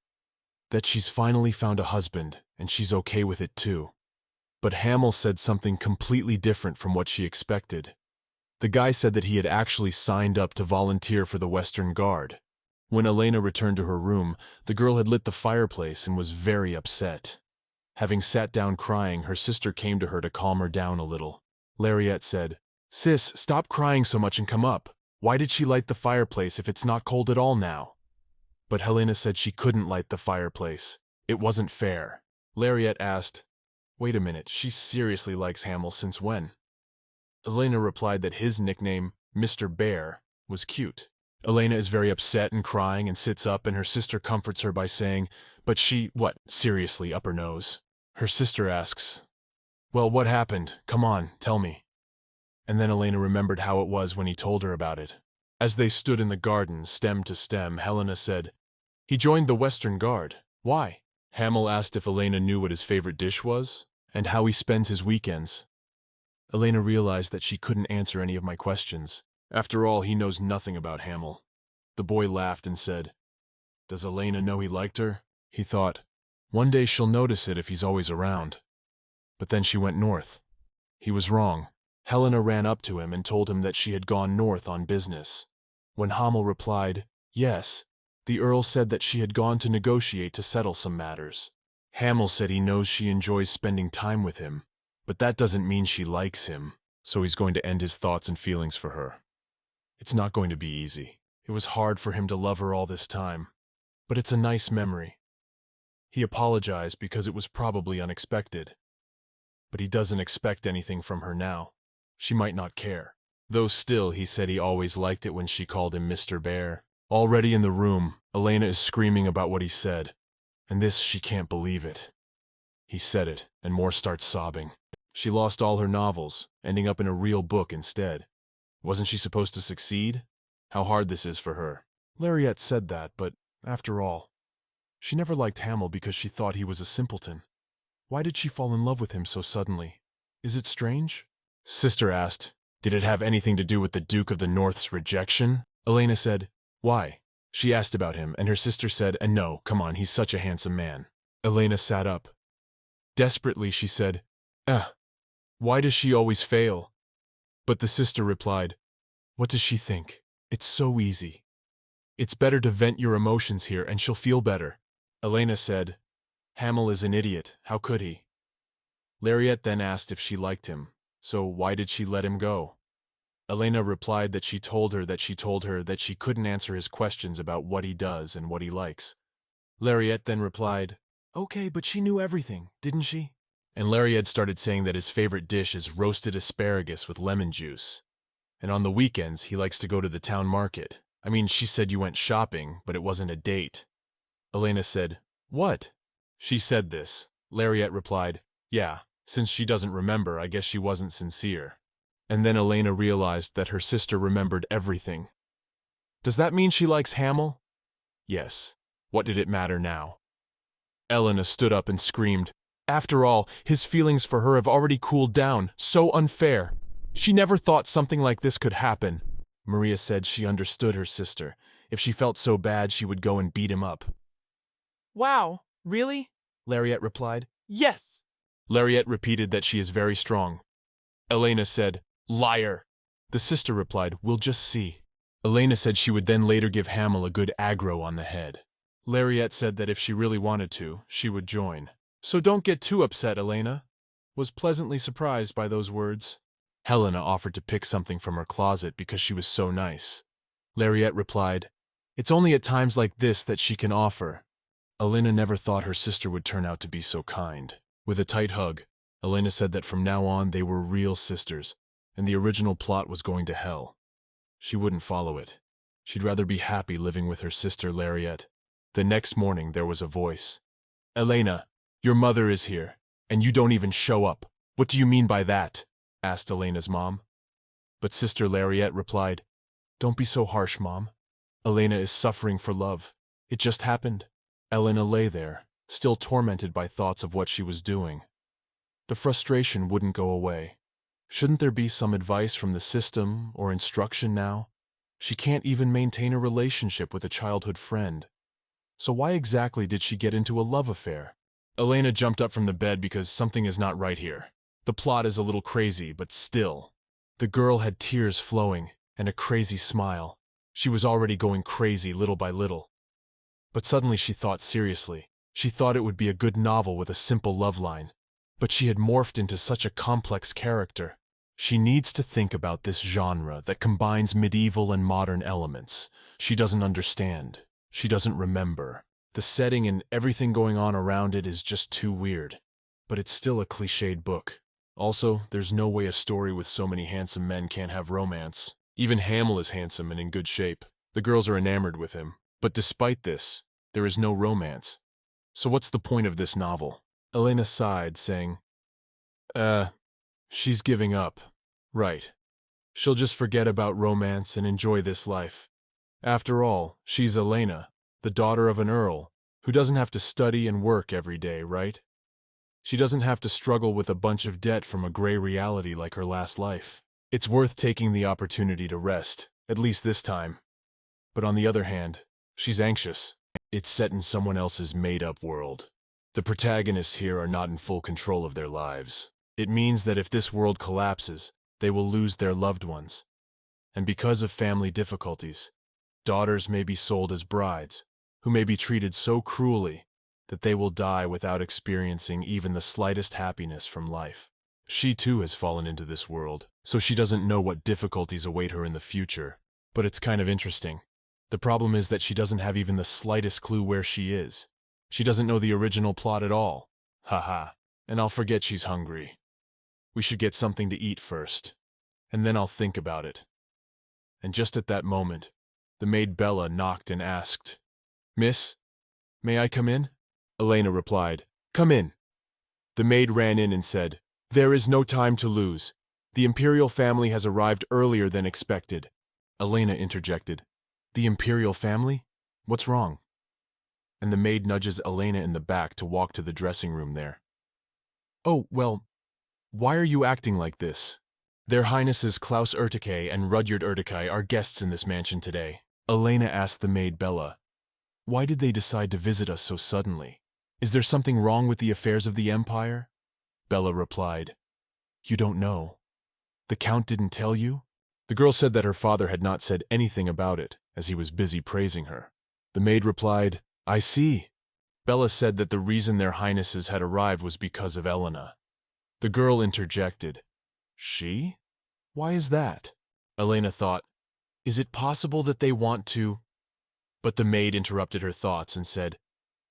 that she's finally found a husband and she's okay with it too. But Hamill said something completely different from what she expected. The guy said that he had actually signed up to volunteer for the Western Guard. When Elena returned to her room, the girl had lit the fireplace and was very upset. Having sat down crying, her sister came to her to calm her down a little. Lariat said, "Sis, stop crying so much and come up. Why did she light the fireplace if it's not cold at all now?" But Helena said she couldn't light the fireplace. It wasn't fair. Lariat asked, "Wait a minute, she seriously likes Hamill since when?" Elena replied that his nickname, Mr. Bear, was cute. Elena is very upset and crying and sits up, and her sister comforts her by saying, "But she, what, seriously, up her nose?" Her sister asks, "Well, what happened? Come on, tell me." And then Elena remembered how it was when he told her about it. As they stood in the garden, stem to stem, Helena said, "He joined the Western Guard. Why?" Hamill asked if Elena knew what his favorite dish was, and how he spends his weekends. Elena realized that she couldn't answer any of my questions. After all, he knows nothing about Hamill. The boy laughed and said, "Does Elena know he liked her?" He thought, one day she'll notice it if he's always around. But then she went north. He was wrong. Helena ran up to him and told him that she had gone north on business. When Hamill replied, "Yes," the Earl said that she had gone to negotiate to settle some matters. Hamill said he knows she enjoys spending time with him, but that doesn't mean she likes him, so he's going to end his thoughts and feelings for her. It's not going to be easy. It was hard for him to love her all this time, but it's a nice memory. He apologized because it was probably unexpected. But he doesn't expect anything from her now. She might not care. Though still, he said he always liked it when she called him Mr. Bear. Already in the room, Elena is screaming about what he said. And this, she can't believe it. He said it, and Moore starts sobbing. She lost all her novels, ending up in a real book instead. Wasn't she supposed to succeed? How hard this is for her. Lariat said that, but after all, she never liked Hamill because she thought he was a simpleton. Why did she fall in love with him so suddenly? Is it strange? Sister asked, "Did it have anything to do with the Duke of the North's rejection?" Elena said, "Why?" She asked about him, and her sister said, "And no, come on, he's such a handsome man." Elena sat up. Desperately, she said, why does she always fail?" But the sister replied, "What does she think? It's so easy. It's better to vent your emotions here and she'll feel better." Elena said, "Hamill is an idiot. How could he?" Lariat then asked if she liked him. So why did she let him go? Elena replied that she told her that she couldn't answer his questions about what he does and what he likes. Lariat then replied, "Okay, but she knew everything, didn't she?" And Lariat started saying that his favorite dish is roasted asparagus with lemon juice. And on the weekends, he likes to go to the town market. I mean, she said you went shopping, but it wasn't a date. Elena said, "What?" She said this. Lariat replied, "Yeah, since she doesn't remember, I guess she wasn't sincere." And then Elena realized that her sister remembered everything. Does that mean she likes Hamill? Yes. What did it matter now? Elena stood up and screamed, "After all, his feelings for her have already cooled down. So unfair. She never thought something like this could happen." Maria said she understood her sister. If she felt so bad, she would go and beat him up. "Wow, really?" Lariat replied. "Yes." Lariat repeated that she is very strong. Elena said, "Liar." The sister replied, "We'll just see." Elena said she would then later give Hamill a good aggro on the head. Lariat said that if she really wanted to, she would join. So don't get too upset, Elena, was pleasantly surprised by those words. Helena offered to pick something from her closet because she was so nice. Lariat replied, "It's only at times like this that she can offer." Elena never thought her sister would turn out to be so kind. With a tight hug, Elena said that from now on they were real sisters, and the original plot was going to hell. She wouldn't follow it. She'd rather be happy living with her sister Lariat. The next morning there was a voice. "Elena, your mother is here, and you don't even show up. What do you mean by that?" asked Elena's mom. But Sister Lariat replied, "Don't be so harsh, Mom. Elena is suffering for love. It just happened." Elena lay there, still tormented by thoughts of what she was doing. The frustration wouldn't go away. Shouldn't there be some advice from the system or instruction now? She can't even maintain a relationship with a childhood friend. So why exactly did she get into a love affair? Elena jumped up from the bed because something is not right here. The plot is a little crazy, but still. The girl had tears flowing and a crazy smile. She was already going crazy little by little. But suddenly she thought seriously. She thought it would be a good novel with a simple love line. But she had morphed into such a complex character. She needs to think about this genre that combines medieval and modern elements. She doesn't understand. She doesn't remember. The setting and everything going on around it is just too weird. But it's still a cliched book. Also, there's no way a story with so many handsome men can't have romance. Even Hamill is handsome and in good shape. The girls are enamored with him. But despite this, there is no romance. So what's the point of this novel? Elena sighed, saying, She's giving up. Right. She'll just forget about romance and enjoy this life. After all, she's Elena, the daughter of an earl, who doesn't have to study and work every day, right? She doesn't have to struggle with a bunch of debt from a gray reality like her last life. It's worth taking the opportunity to rest, at least this time. But on the other hand, she's anxious. It's set in someone else's made-up world. The protagonists here are not in full control of their lives. It means that if this world collapses, they will lose their loved ones. And because of family difficulties, daughters may be sold as brides, who may be treated so cruelly that they will die without experiencing even the slightest happiness from life. She too has fallen into this world, so she doesn't know what difficulties await her in the future. But it's kind of interesting. The problem is that she doesn't have even the slightest clue where she is. She doesn't know the original plot at all. Haha. And I'll forget she's hungry. We should get something to eat first, and then I'll think about it. And just at that moment, the maid Bella knocked and asked, "Miss, may I come in?" Elena replied, "Come in." The maid ran in and said, "There is no time to lose. The Imperial family has arrived earlier than expected." Elena interjected, "The Imperial family? What's wrong?" And the maid nudges Elena in the back to walk to the dressing room there. "Oh, well, why are you acting like this? Their Highnesses Klaus Urtike and Rudyard Urtike are guests in this mansion today." Elena asked the maid Bella, "Why did they decide to visit us so suddenly? Is there something wrong with the affairs of the Empire?" Bella replied, "You don't know. The Count didn't tell you?" The girl said that her father had not said anything about it, as he was busy praising her. The maid replied, "I see." Bella said that the reason their Highnesses had arrived was because of Elena. The girl interjected, "She? Why is that?" Elena thought, "Is it possible that they want to—" But the maid interrupted her thoughts and said,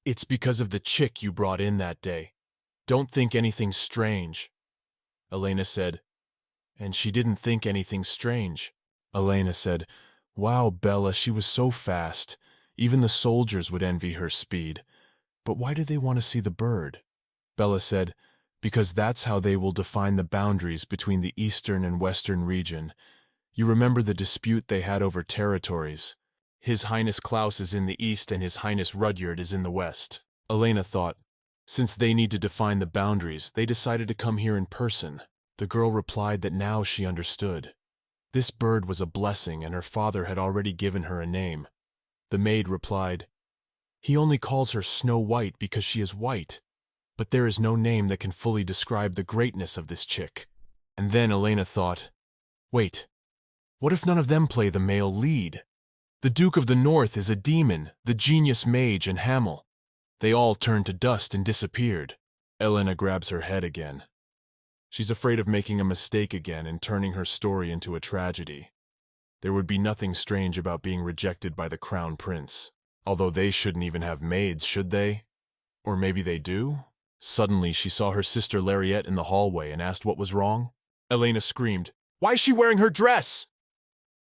"It's because of the chick you brought in that day. Don't think anything strange." Elena said, "And she didn't think anything strange." Elena said, "Wow, Bella, she was so fast. Even the soldiers would envy her speed. But why do they want to see the bird?" Bella said, "Because that's how they will define the boundaries between the eastern and western region. You remember the dispute they had over territories. His Highness Klaus is in the east and His Highness Rudyard is in the west." Elena thought, since they need to define the boundaries, they decided to come here in person. The girl replied that now she understood. This bird was a blessing and her father had already given her a name. The maid replied, "He only calls her Snow White because she is white. But there is no name that can fully describe the greatness of this chick." And then Elena thought, wait, what if none of them play the male lead? The Duke of the North is a demon, the genius mage and Hamill. They all turned to dust and disappeared. Elena grabs her head again. She's afraid of making a mistake again and turning her story into a tragedy. There would be nothing strange about being rejected by the Crown Prince. Although they shouldn't even have maids, should they? Or maybe they do? Suddenly, she saw her sister Lariette in the hallway and asked what was wrong. Elena screamed, "Why is she wearing her dress?"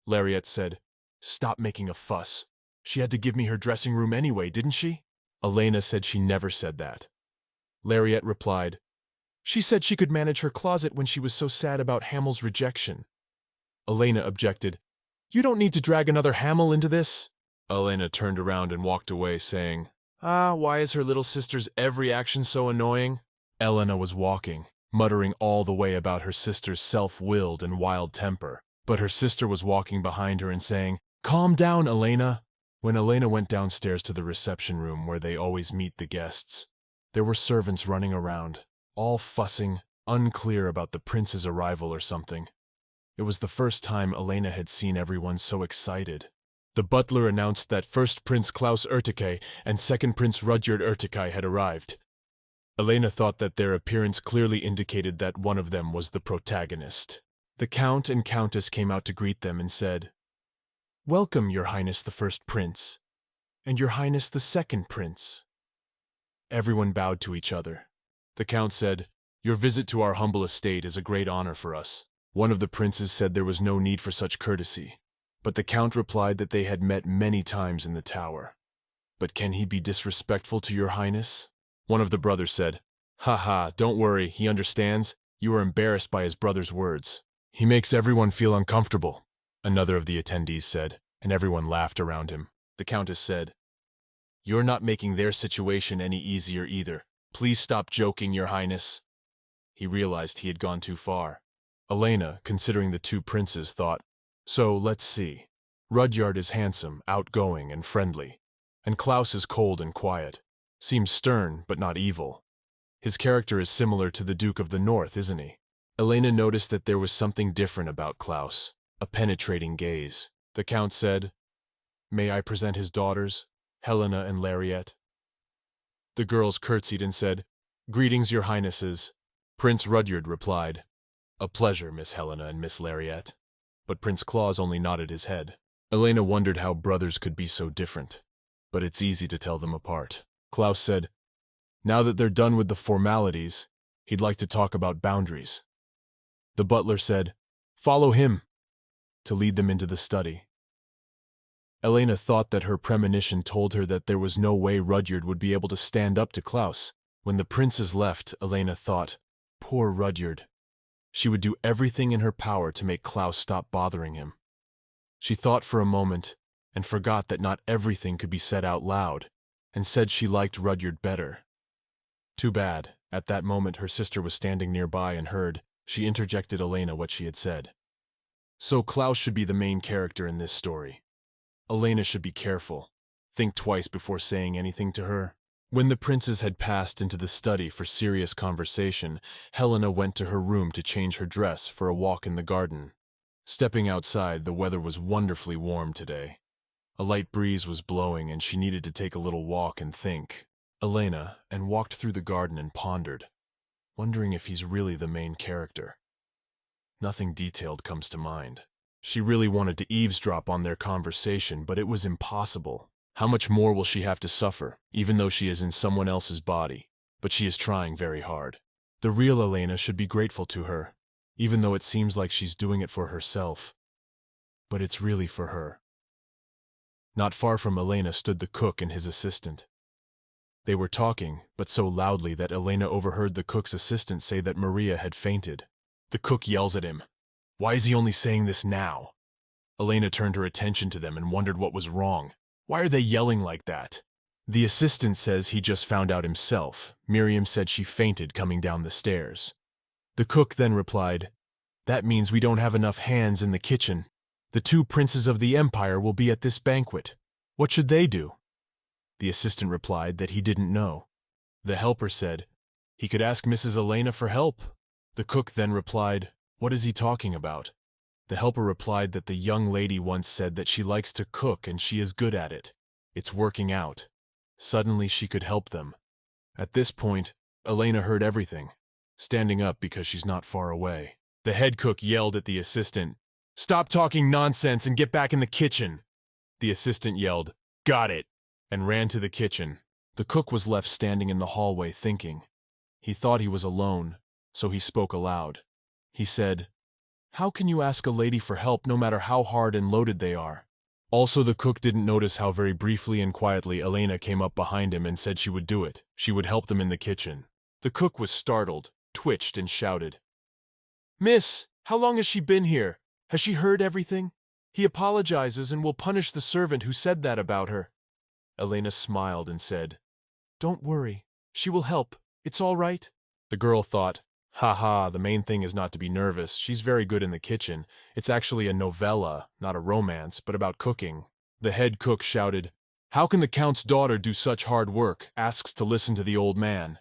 Lariette said, "Stop making a fuss. She had to give me her dressing room anyway, didn't she?" Elena said she never said that. Lariette replied, "She said she could manage her closet when she was so sad about Hamill's rejection." Elena objected, "You don't need to drag another Hamill into this." Elena turned around and walked away, saying, "Why is her little sister's every action so annoying?" Elena was walking, muttering all the way about her sister's self-willed and wild temper, but her sister was walking behind her and saying, "Calm down, Elena." When Elena went downstairs to the reception room where they always meet the guests, there were servants running around, all fussing, unclear about the prince's arrival or something. It was the first time Elena had seen everyone so excited. The butler announced that first Prince Klaus Urticae and second Prince Rudyard Urticae had arrived. Elena thought that their appearance clearly indicated that one of them was the protagonist. The Count and Countess came out to greet them and said, "Welcome, Your Highness the First Prince, and Your Highness the Second Prince." Everyone bowed to each other. The Count said, "Your visit to our humble estate is a great honor for us." One of the princes said there was no need for such courtesy, but the Count replied that they had met many times in the tower. "But can he be disrespectful to Your Highness?" One of the brothers said, "Ha ha, don't worry, he understands. You are embarrassed by his brother's words. He makes everyone feel uncomfortable," another of the attendees said, and everyone laughed around him. The Countess said, "You're not making their situation any easier either. Please stop joking, Your Highness." He realized he had gone too far. Elena, considering the two princes, thought, "So, let's see. Rudyard is handsome, outgoing, and friendly, and Klaus is cold and quiet. Seems stern, but not evil. His character is similar to the Duke of the North, isn't he?" Elena noticed that there was something different about Klaus, a penetrating gaze. The Count said, "May I present his daughters, Helena and Lariette?" The girls curtsied and said, "Greetings, Your Highnesses." Prince Rudyard replied, "A pleasure, Miss Helena and Miss Lariette." But Prince Claus only nodded his head. Elena wondered how brothers could be so different, but it's easy to tell them apart. Klaus said, now that they're done with the formalities, he'd like to talk about boundaries. The butler said, "Follow him," to lead them into the study. Elena thought that her premonition told her that there was no way Rudyard would be able to stand up to Klaus. When the princes left, Elena thought, poor Rudyard. She would do everything in her power to make Klaus stop bothering him. She thought for a moment and forgot that not everything could be said out loud, and said she liked Rudyard better. Too bad, at that moment her sister was standing nearby and heard. She interjected Elena what she had said. So Klaus should be the main character in this story. Elena should be careful. Think twice before saying anything to her. When the princes had passed into the study for serious conversation, Helena went to her room to change her dress for a walk in the garden. Stepping outside, the weather was wonderfully warm today. A light breeze was blowing and she needed to take a little walk and think. Elena, and walked through the garden and pondered, wondering if he's really the main character. Nothing detailed comes to mind. She really wanted to eavesdrop on their conversation, but it was impossible. How much more will she have to suffer, even though she is in someone else's body? But she is trying very hard. The real Elena should be grateful to her, even though it seems like she's doing it for herself. But it's really for her. Not far from Elena stood the cook and his assistant. They were talking, but so loudly that Elena overheard the cook's assistant say that Maria had fainted. The cook yells at him, "Why is he only saying this now?" Elena turned her attention to them and wondered what was wrong. Why are they yelling like that? The assistant says he just found out himself. Miriam said she fainted coming down the stairs. The cook then replied, "That means we don't have enough hands in the kitchen. The two princes of the empire will be at this banquet. What should they do?" The assistant replied that he didn't know. The helper said, "He could ask Mrs. Elena for help." The cook then replied, "What is he talking about?" The helper replied that the young lady once said that she likes to cook and she is good at it. It's working out. Suddenly she could help them. At this point, Elena heard everything, standing up because she's not far away. The head cook yelled at the assistant, "Stop talking nonsense and get back in the kitchen!" The assistant yelled, "Got it!" and ran to the kitchen. The cook was left standing in the hallway thinking. He thought he was alone, so he spoke aloud. He said, "How can you ask a lady for help no matter how hard and loaded they are?" Also, the cook didn't notice how very briefly and quietly Elena came up behind him and said she would do it. She would help them in the kitchen. The cook was startled, twitched, and shouted, "Miss, how long has she been here? Has she heard everything? He apologizes and will punish the servant who said that about her." Elena smiled and said, "Don't worry. She will help. It's all right." The girl thought, "Ha, the main thing is not to be nervous. She's very good in the kitchen. It's actually a novella, not a romance, but about cooking." The head cook shouted, "How can the Count's daughter do such hard work?" Asks to listen to the old man.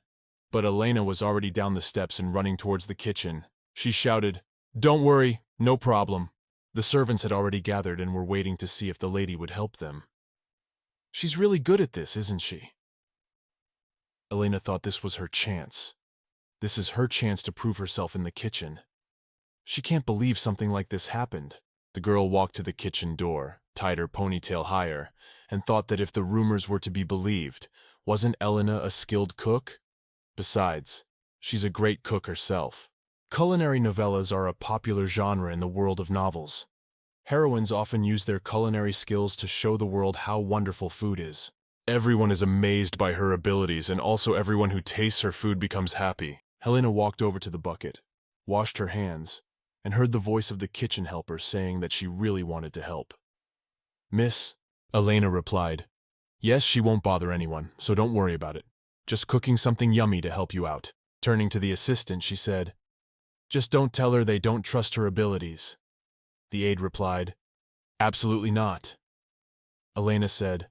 But Elena was already down the steps and running towards the kitchen. She shouted, "Don't worry, no problem." The servants had already gathered and were waiting to see if the lady would help them. "She's really good at this, isn't she?" Elena thought this was her chance. This is her chance to prove herself in the kitchen. She can't believe something like this happened. The girl walked to the kitchen door, tied her ponytail higher, and thought that if the rumors were to be believed, wasn't Elena a skilled cook? Besides, she's a great cook herself. Culinary novellas are a popular genre in the world of novels. Heroines often use their culinary skills to show the world how wonderful food is. Everyone is amazed by her abilities, and also everyone who tastes her food becomes happy. Helena walked over to the bucket, washed her hands, and heard the voice of the kitchen helper saying that she really wanted to help. "Miss," Elena replied, "yes, she won't bother anyone, so don't worry about it. Just cooking something yummy to help you out." Turning to the assistant, she said, "Just don't tell her they don't trust her abilities." The aide replied, "Absolutely not." Elena said,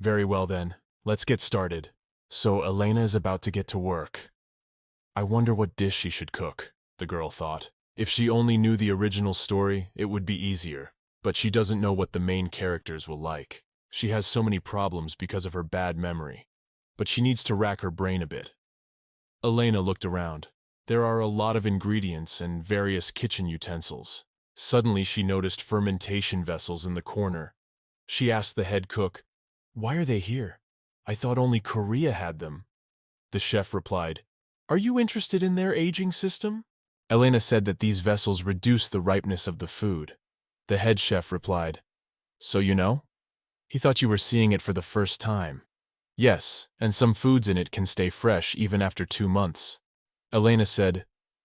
"Very well then, let's get started." So Elena is about to get to work. I wonder what dish she should cook, the girl thought. If she only knew the original story, it would be easier. But she doesn't know what the main characters will like. She has so many problems because of her bad memory. But she needs to rack her brain a bit. Elena looked around. There are a lot of ingredients and various kitchen utensils. Suddenly she noticed fermentation vessels in the corner. She asked the head cook, "Why are they here? I thought only Korea had them." The chef replied, "Are you interested in their aging system?" Elena said that these vessels reduce the ripeness of the food. The head chef replied, "So you know?" He thought you were seeing it for the first time. "Yes, and some foods in it can stay fresh even after 2 months." Elena said,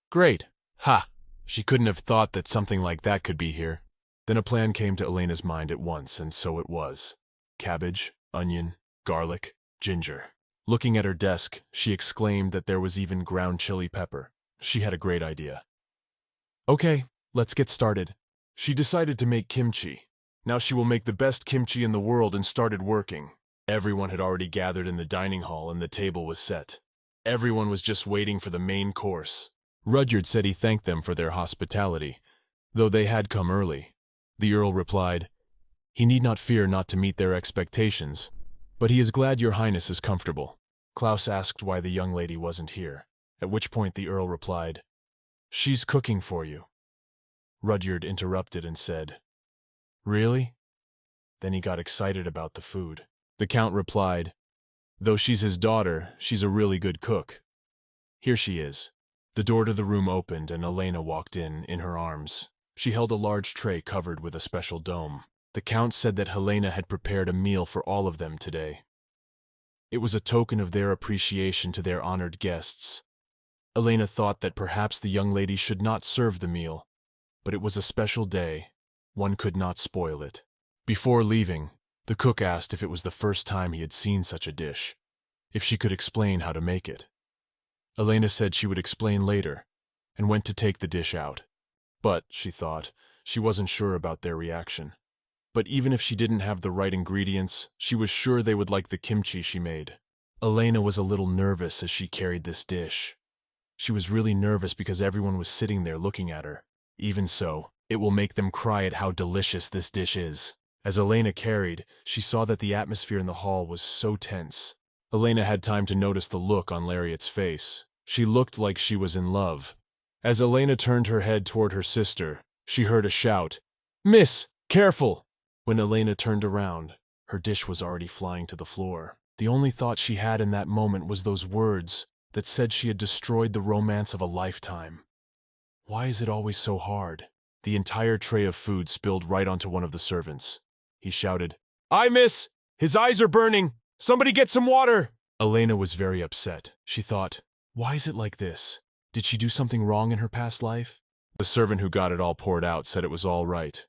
"Great. Ha! She couldn't have thought that something like that could be here." Then a plan came to Elena's mind at once, and so it was. Cabbage, onion, garlic, ginger. Looking at her desk, she exclaimed that there was even ground chili pepper. She had a great idea. "Okay, let's get started." She decided to make kimchi. Now she will make the best kimchi in the world and started working. Everyone had already gathered in the dining hall and the table was set. Everyone was just waiting for the main course. Rudyard said he thanked them for their hospitality, though they had come early. The Earl replied, "He need not fear not to meet their expectations, but he is glad your Highness is comfortable." Klaus asked why the young lady wasn't here, at which point the Earl replied, "She's cooking for you." Rudyard interrupted and said, "Really?" Then he got excited about the food. The Count replied, "Though she's his daughter, she's a really good cook. Here she is." The door to the room opened and Elena walked in her arms. She held a large tray covered with a special dome. The Count said that Helena had prepared a meal for all of them today. It was a token of their appreciation to their honored guests. Elena thought that perhaps the young lady should not serve the meal, but it was a special day. One could not spoil it. Before leaving, the cook asked if it was the first time he had seen such a dish, if she could explain how to make it. Elena said she would explain later, and went to take the dish out. But, she thought, she wasn't sure about their reaction. But even if she didn't have the right ingredients, she was sure they would like the kimchi she made. Elena was a little nervous as she carried this dish. She was really nervous because everyone was sitting there looking at her. Even so, It will make them cry at how delicious this dish is. As Elena carried, she saw that the atmosphere in the hall was so tense. Elena had time to notice the look on Lariat's face. She looked like she was in love. As Elena turned her head toward her sister, she heard a shout, "Miss, careful!" When Elena turned around, her dish was already flying to the floor. The only thought she had in that moment was those words that said she had destroyed the romance of a lifetime. Why is it always so hard? The entire tray of food spilled right onto one of the servants. He shouted, "I miss! His eyes are burning! Somebody get some water!" Elena was very upset. She thought, why is it like this? Did she do something wrong in her past life? The servant who got it all poured out said it was all right.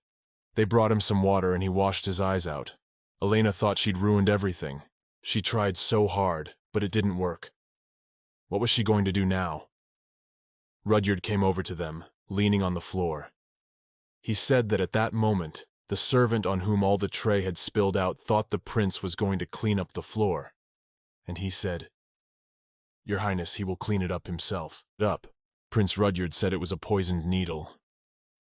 They brought him some water and he washed his eyes out. Elena thought she'd ruined everything. She tried so hard, but it didn't work. What was she going to do now? Rudyard came over to them, leaning on the floor. He said that at that moment, the servant on whom all the tray had spilled out thought the prince was going to clean up the floor. And he said, "Your Highness, he will clean it up himself." Prince Rudyard said it was a poisoned needle.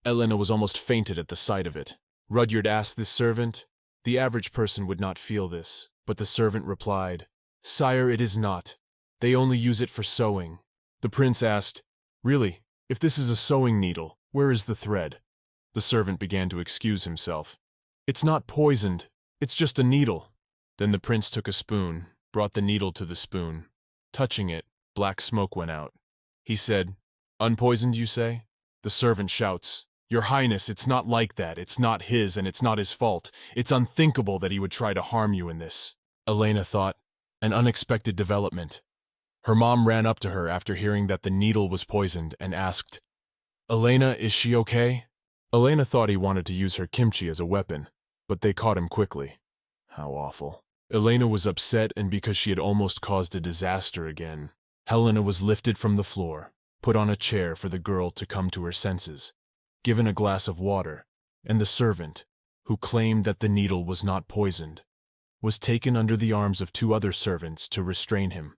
Elena was almost fainted at the sight of it. Rudyard asked this servant. The average person would not feel this, but the servant replied, "Sire, it is not. They only use it for sewing." The prince asked, "Really? If this is a sewing needle, where is the thread?" The servant began to excuse himself. "It's not poisoned. It's just a needle." Then the prince took a spoon, brought the needle to the spoon. Touching it, black smoke went out. He said, "Unpoisoned, you say?" The servant shouts, "Your Highness, it's not like that. It's not his, and it's not his fault. It's unthinkable that he would try to harm you in this." Elena thought, an unexpected development. Her mom ran up to her after hearing that the needle was poisoned and asked, "Elena, is she okay?" Elena thought he wanted to use her kimchi as a weapon, but they caught him quickly. How awful. Elena was upset, and because she had almost caused a disaster again. Helena was lifted from the floor, put on a chair for the girl to come to her senses, given a glass of water, and the servant, who claimed that the needle was not poisoned, was taken under the arms of two other servants to restrain him.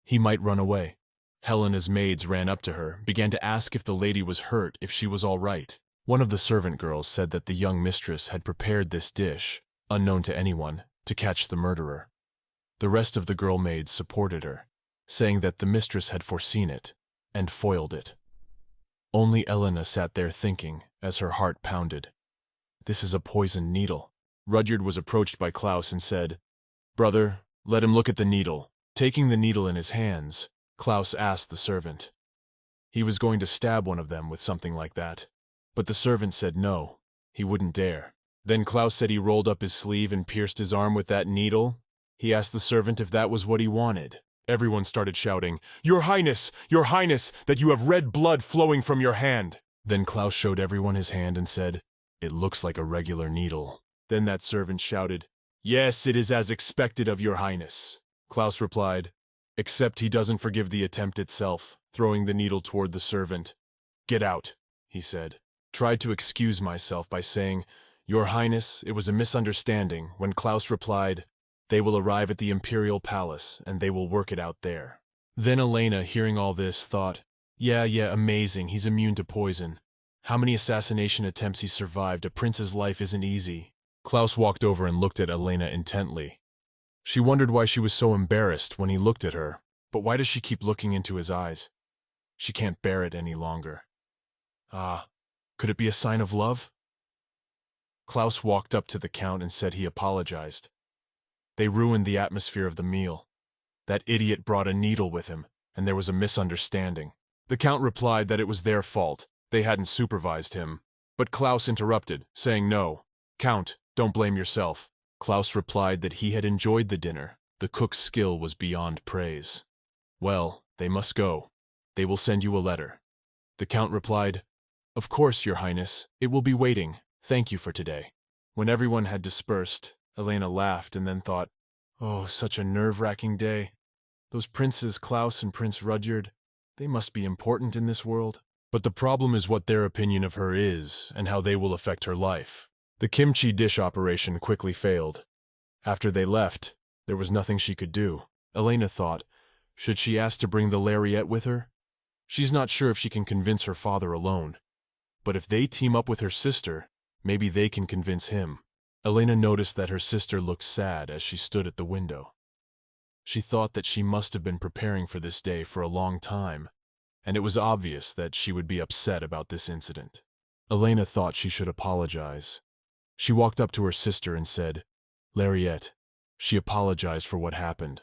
He might run away. Helena's maids ran up to her, began to ask if the lady was hurt, if she was all right. One of the servant girls said that the young mistress had prepared this dish, unknown to anyone, to catch the murderer. The rest of the girl maids supported her, saying that the mistress had foreseen it and foiled it. Only Elena sat there thinking as her heart pounded. This is a poisoned needle. Rudyard was approached by Klaus and said, "Brother, let him look at the needle." Taking the needle in his hands, Klaus asked the servant. He was going to stab one of them with something like that. But the servant said no, he wouldn't dare. Then Klaus said he rolled up his sleeve and pierced his arm with that needle. He asked the servant if that was what he wanted. Everyone started shouting, your Highness, that you have red blood flowing from your hand." Then Klaus showed everyone his hand and said, "It looks like a regular needle." Then that servant shouted, "Yes, it is as expected of your Highness." Klaus replied, "Except he doesn't forgive the attempt itself," throwing the needle toward the servant. "Get out," he said. Tried to excuse myself by saying, "Your Highness, it was a misunderstanding," when Klaus replied, "They will arrive at the Imperial Palace, and they will work it out there." Then Elena, hearing all this, thought, yeah, amazing, he's immune to poison. How many assassination attempts he survived, a prince's life isn't easy. Klaus walked over and looked at Elena intently. She wondered why she was so embarrassed when he looked at her, but why does she keep looking into his eyes? She can't bear it any longer. Could it be a sign of love? Klaus walked up to the Count and said he apologized. They ruined the atmosphere of the meal. That idiot brought a needle with him, and there was a misunderstanding. The Count replied that it was their fault, they hadn't supervised him. But Klaus interrupted, saying no. "Count, don't blame yourself." Klaus replied that he had enjoyed the dinner. The cook's skill was beyond praise. "Well, they must go. They will send you a letter." The Count replied, "Of course, your Highness, it will be waiting. Thank you for today." When everyone had dispersed, Elena laughed and then thought, oh, such a nerve-wracking day. Those princes, Klaus and Prince Rudyard, they must be important in this world. But the problem is what their opinion of her is and how they will affect her life. The kimchi dish operation quickly failed. After they left, there was nothing she could do. Elena thought, should she ask to bring the lariat with her? She's not sure if she can convince her father alone. But if they team up with her sister, maybe they can convince him. Elena noticed that her sister looked sad as she stood at the window. She thought that she must have been preparing for this day for a long time, and it was obvious that she would be upset about this incident. Elena thought she should apologize. She walked up to her sister and said, "Lariette." She apologized for what happened.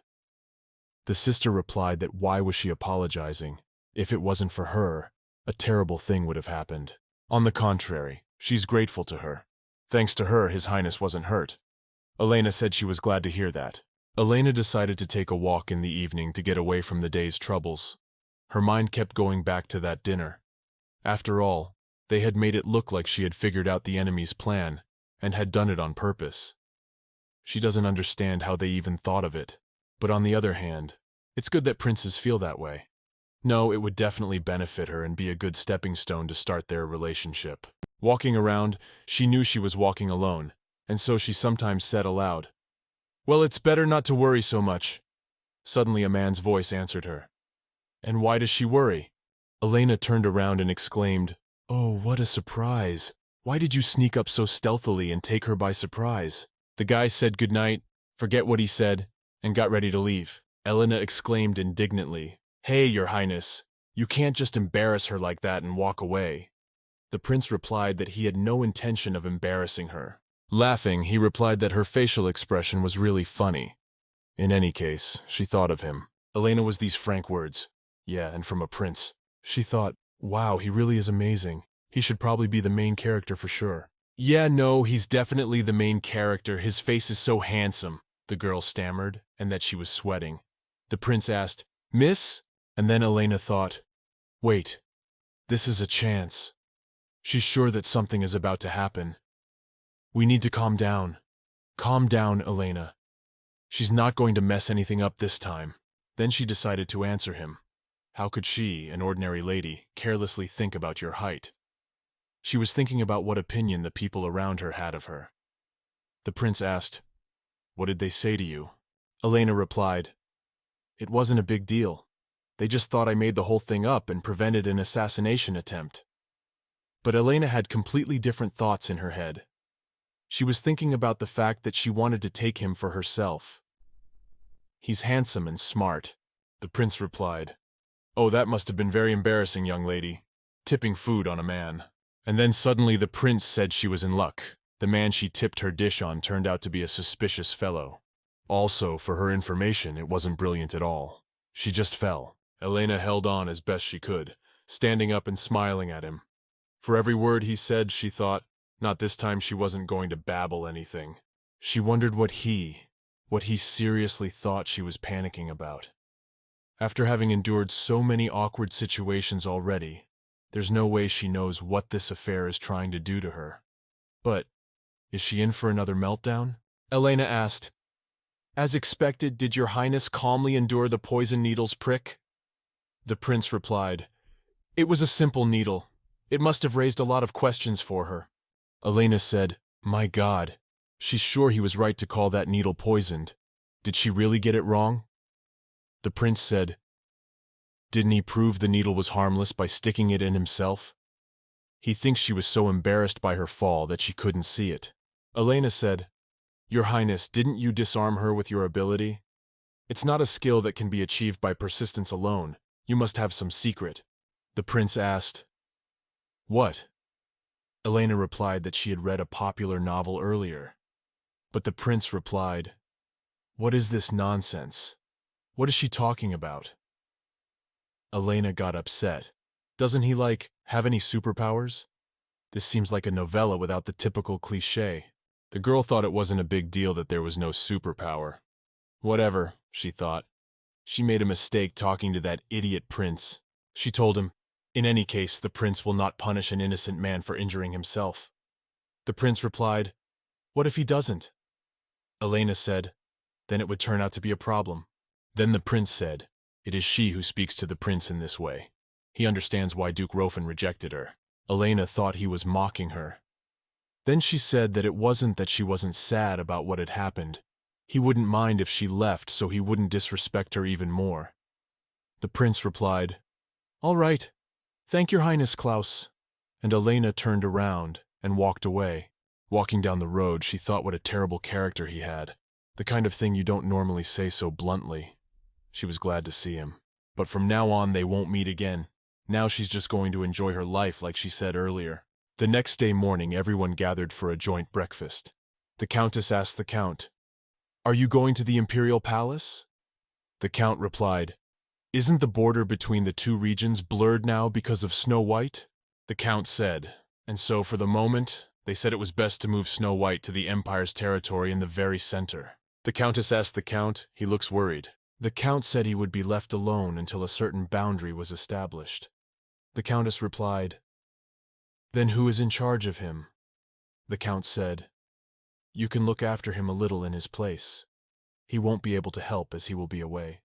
The sister replied that why was she apologizing? If it wasn't for her, a terrible thing would have happened. On the contrary, she's grateful to her. Thanks to her, His Highness wasn't hurt. Elena said she was glad to hear that. Elena decided to take a walk in the evening to get away from the day's troubles. Her mind kept going back to that dinner. After all, they had made it look like she had figured out the enemy's plan and had done it on purpose. She doesn't understand how they even thought of it. But on the other hand, it's good that princes feel that way. No, it would definitely benefit her and be a good stepping stone to start their relationship. Walking around, she knew she was walking alone, and so she sometimes said aloud, "Well, it's better not to worry so much." Suddenly a man's voice answered her. "And why does she worry?" Elena turned around and exclaimed, "Oh, what a surprise! Why did you sneak up so stealthily and take her by surprise?" The guy said goodnight, forget what he said, and got ready to leave. Elena exclaimed indignantly, "Hey, Your Highness, you can't just embarrass her like that and walk away." The prince replied that he had no intention of embarrassing her. Laughing, he replied that her facial expression was really funny. In any case, she thought of him. Elena was these frank words. Yeah, and from a prince. She thought, wow, he really is amazing. He should probably be the main character for sure. Yeah, no, he's definitely the main character. His face is so handsome, the girl stammered, and that she was sweating. The prince asked, "Miss?" And then Elena thought, wait, this is a chance. She's sure that something is about to happen. We need to calm down. Calm down, Elena. She's not going to mess anything up this time. Then she decided to answer him. How could she, an ordinary lady, carelessly think about your height? She was thinking about what opinion the people around her had of her. The prince asked, "What did they say to you?" Elena replied, "It wasn't a big deal. They just thought I made the whole thing up and prevented an assassination attempt." But Elena had completely different thoughts in her head. She was thinking about the fact that she wanted to take him for herself. "He's handsome and smart," the prince replied. "Oh, that must have been very embarrassing, young lady, tipping food on a man." And then suddenly the prince said she was in luck. The man she tipped her dish on turned out to be a suspicious fellow. Also, for her information, it wasn't brilliant at all. She just fell. Elena held on as best she could, standing up and smiling at him. For every word he said, she thought, not this time she wasn't going to babble anything. She wondered what he seriously thought she was panicking about. After having endured so many awkward situations already, there's no way she knows what this affair is trying to do to her. But, is she in for another meltdown? Elena asked, "As expected, did your highness calmly endure the poison needle's prick?" The prince replied, "It was a simple needle. It must have raised a lot of questions for her." Elena said, "My God, she's sure he was right to call that needle poisoned. Did she really get it wrong?" The prince said, "Didn't he prove the needle was harmless by sticking it in himself? He thinks she was so embarrassed by her fall that she couldn't see it." Elena said, "Your Highness, didn't you disarm her with your ability? It's not a skill that can be achieved by persistence alone. You must have some secret." The prince asked, "What?" Elena replied that she had read a popular novel earlier. But the prince replied, "What is this nonsense? What is she talking about?" Elena got upset. Doesn't he, have any superpowers? This seems like a novella without the typical cliché. The girl thought it wasn't a big deal that there was no superpower. Whatever, she thought. She made a mistake talking to that idiot prince. She told him, in any case, the prince will not punish an innocent man for injuring himself. The prince replied, "What if he doesn't?" Elena said, "Then it would turn out to be a problem." Then the prince said, "It is she who speaks to the prince in this way. He understands why Duke Rofen rejected her." Elena thought he was mocking her. Then she said that it wasn't that she wasn't sad about what had happened. He wouldn't mind if she left so he wouldn't disrespect her even more. The prince replied, "All right. Thank your highness, Klaus." And Elena turned around and walked away. Walking down the road, she thought what a terrible character he had. The kind of thing you don't normally say so bluntly. She was glad to see him. But from now on, they won't meet again. Now she's just going to enjoy her life like she said earlier. The next day morning, everyone gathered for a joint breakfast. The Countess asked the Count, "Are you going to the Imperial Palace?" The Count replied, "Isn't the border between the two regions blurred now because of Snow White?" The Count said, and so for the moment, they said it was best to move Snow White to the Empire's territory in the very center. The Countess asked the Count, "He looks worried." The Count said he would be left alone until a certain boundary was established. The Countess replied, "Then who is in charge of him?" The Count said, "You can look after him a little in his place. He won't be able to help as he will be away."